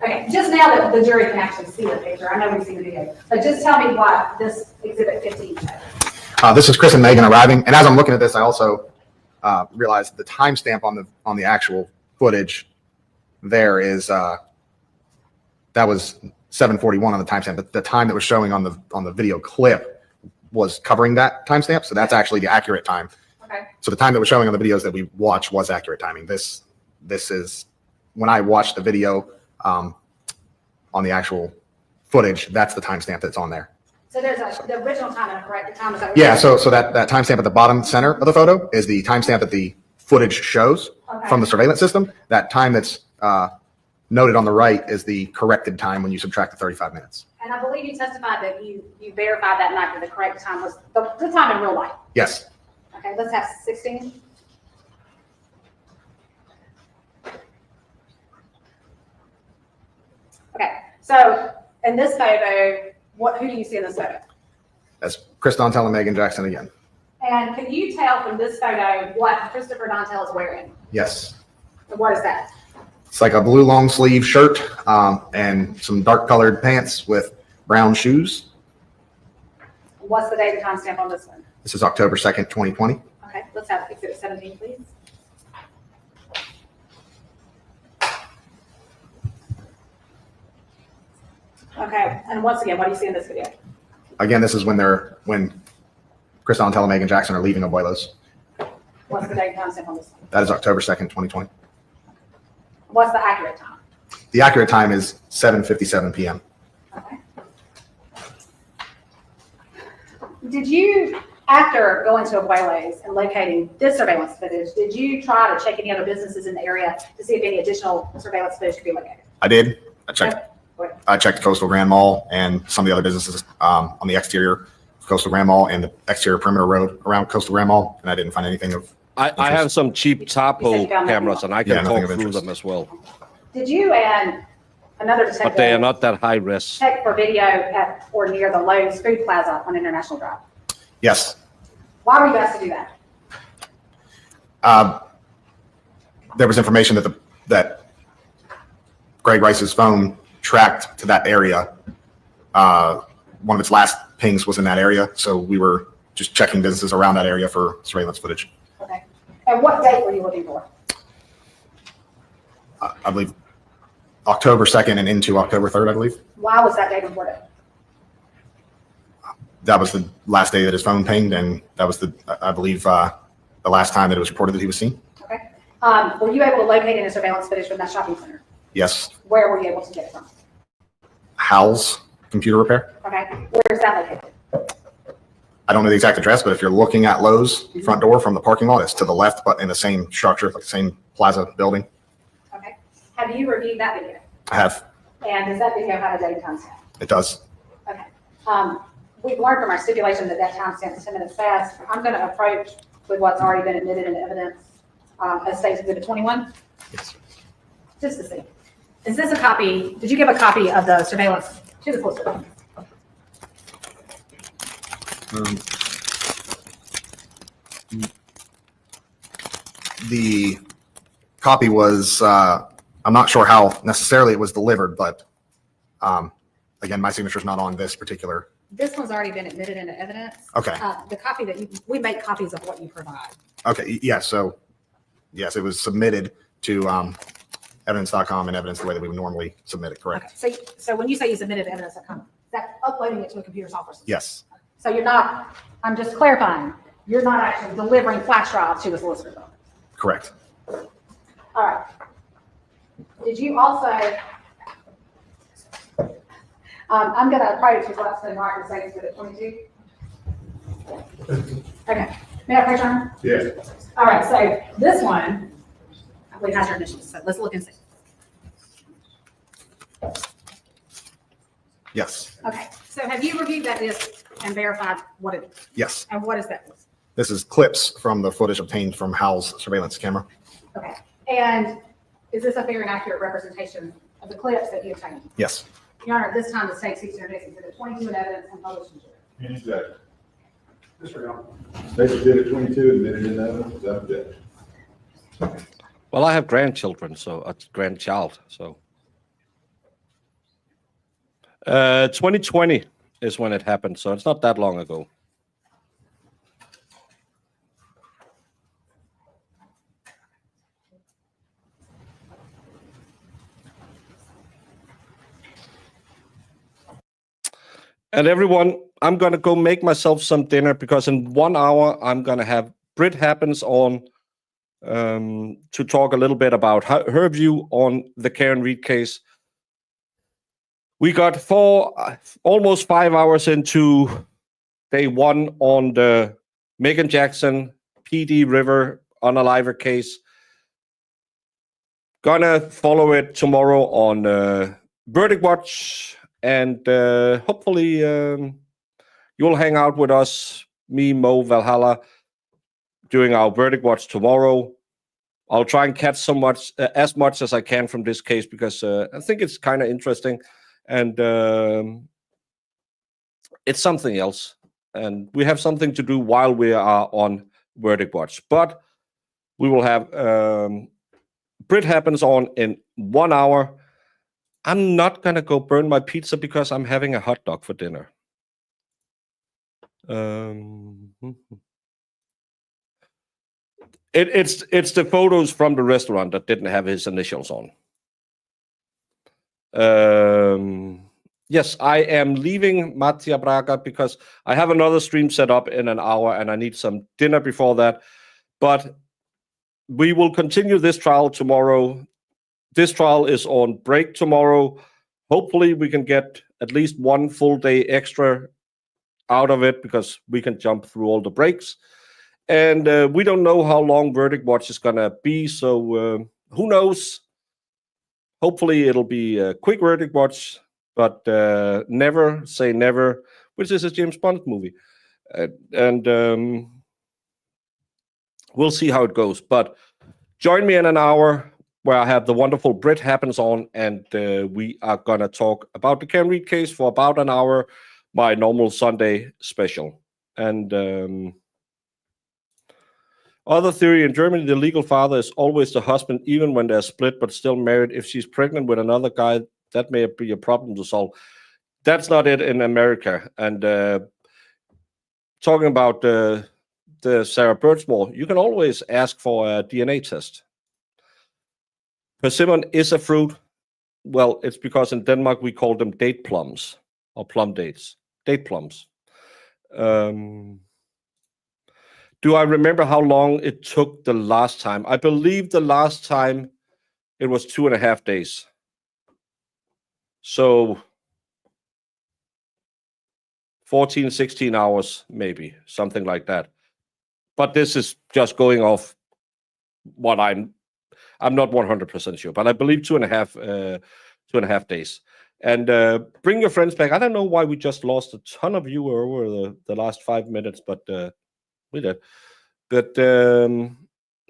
okay, just now that the jury can actually see the picture, I know we've seen the video, but just tell me what this exhibit 15 shows. This is Chris and Megan arriving, and as I'm looking at this, I also realized the timestamp on the actual footage there is that was 7:41 on the timestamp. But the time that was showing on the video clip was covering that timestamp, so that's actually the accurate time. Okay. So the time that was showing on the videos that we watched was accurate timing. This is when I watched the video on the actual footage. That's the timestamp that's on there. So there's the original time and a correct time. Is that Yeah, so that timestamp at the bottom center of the photo is the timestamp that the footage shows from the surveillance system. That time that's noted on the right is the corrected time when you subtract the 35 minutes. And I believe you testified that you verified that night that the correct time was the time in real life. Yes. Okay, let's have 16. So in this photo, who do you see in this photo? That's Chris Dontell and Meagan Jackson again. And can you tell from this photo what Christopher Dontell is wearing? Yes. And what is that? It's like a blue long sleeve shirt and some dark colored pants with brown shoes. What's the date and timestamp on this one? This is October 2nd, 2020. Okay, let's have exhibit 17, please. Okay, and once again, what do you see in this video? Again, this is when Chris Dontell and Meagan Jackson are leaving Abuelos. What's the date and timestamp on this one? That is October 2nd, 2020. What's the accurate time? The accurate time is 7:57 p.m. Okay. Did you, after going to Abuelos and locating this surveillance footage, did you try to check any other businesses in the area to see if any additional surveillance footage could be located? I did. I checked Coastal Grand Mall and some of the other businesses on the exterior of Coastal Grand Mall and the exterior perimeter road around Coastal Grand Mall, and I didn't find anything of I have some cheap Tapo cameras, and I can nothing talk of through interest. them as well. Did you and another detective But they are not that high risk. check for video at or near the Lowe's Food Plaza on International Drive? Yes. Why were you asked to do that? There was information that Greg Rice's phone tracked to that area. One of its last pings was in that area, so we were just checking businesses around that area for surveillance footage. Okay. And what date were you looking for? I believe October 2nd and into October 3rd, I believe. Why was that date important? That was the last day that his phone pinged, and that was I believe, the last time that it was reported that he was seen. Okay. Were you able to locate any surveillance footage from that shopping center? Yes. Where were you able to get it from? Hal's Computer Repair. Okay. Where is that located? I don't know the exact address, but if you're looking at Lowe's front door from the parking lot, it's to the left, but in the same structure, like the same plaza building. Okay. Have you reviewed that video? I have. And does that video have a date and time stamp? It does. Okay. We've learned from our stipulation that time stamp is 10 minutes fast. I'm going to approach with what's already been admitted into evidence as states exhibit 21. Yes. Just to see. Is this a copy? Did you give a copy of the surveillance to the solicitor? The copy was, I'm not sure how necessarily it was delivered, but again, my signature's not on this particular. This one's already been admitted into evidence. Okay. The copy that we make copies of what you provide. Okay, yeah, so, yes, it was submitted to evidence.com and evidence the way that we would normally submit it, correct? Okay. So when you say you submitted to evidence.com, is that uploading it to a computer software system? Yes, So you're not, I'm just clarifying, you're not actually delivering flash drives to the solicitor's office? correct. All right. Did you also, I'm going to approach with what's been marked as exhibit 22. Okay. May I approach on? Yes. All right, so this one, I believe has your initials, so let's look and see. Yes, Okay, so have you reviewed that list and verified what it is? yes. And what is that list? This is clips from the footage obtained from Hal's surveillance camera. Okay, and is this a fair and accurate representation of the clips that you obtained? Yes. Your Honor, this time the state seeks to introduce exhibit 22 in evidence and publish in jury. Exactly. Mr. Your Honor. They just did it 22 admitted in evidence, is that objection? Well, I have grandchildren, so a grandchild, so. 2020 is when it happened, so it's not that long ago. And everyone, I'm gonna go make myself some dinner because in 1 hour I'm gonna have Britt Happens on to talk a little bit about her view on the Karen Reed case. We got almost 5 hours into day one on the Meagan Jackson Pee Dee River unaliver case. Gonna follow it tomorrow on Verdict Watch, and hopefully you'll hang out with us, me, Mo, Valhalla, doing our Verdict Watch tomorrow. I'll try and catch as much as I can from this case because I think it's kind of interesting. and it's something else. And we have something to do while we are on verdict watch. But we will have Brit happens on in 1 hour. I'm not gonna go burn my pizza because I'm having a hot dog for dinner. It's the photos from the restaurant that didn't have his initials on. Yes, I am leaving Mattia Braga because I have another stream set up in an hour and I need some dinner before that. But we will continue this trial tomorrow. This trial is on break tomorrow. Hopefully we can get at least 1 full day extra out of it because we can jump through all the breaks. And we don't know how long verdict watch is going to be. So who knows? Hopefully it'll be a quick verdict watch, but never say never, which is a James Bond movie. And we'll see how it goes. But join me in an hour where I have the wonderful Brit happens on, and we are going to talk about the Cam Reed case for about an hour, my normal Sunday special. And other theory in Germany, the legal father is always the husband, even when they're split, but still married. If she's pregnant with another guy, that may be a problem to solve. That's not it in America. And talking about the Sarah Birchmore, you can always ask for a DNA test. Persimmon is a fruit. Well, it's because in Denmark we call them date plums or plum dates. Date plums. Do I remember how long it took the last time? I believe the last time it was 2.5 days. So 14, 16 hours, maybe, something like that. But this is just going off what I'm not 100% sure, but I believe 2.5 days. And bring your friends back. I don't know why we just lost a ton of you over the last 5 minutes, but we did. But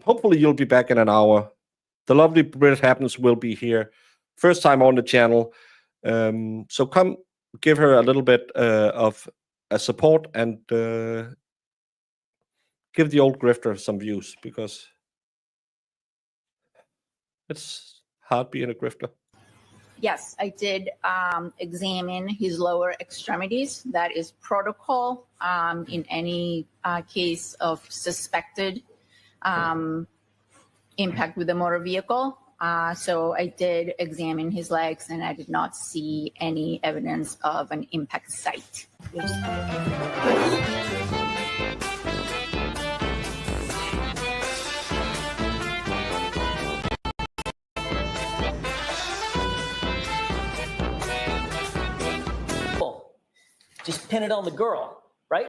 hopefully you'll be back in an hour. The lovely Brit Happens will be here. First time on the channel. So come give her a little bit of a support and give the old grifter some views, because it's hard being a grifter. Yes, I did examine his lower extremities. That is protocol in any case of suspected impact with a motor vehicle. So I did examine his legs, and I did not see any evidence of an impact site. Just pin it on the girl.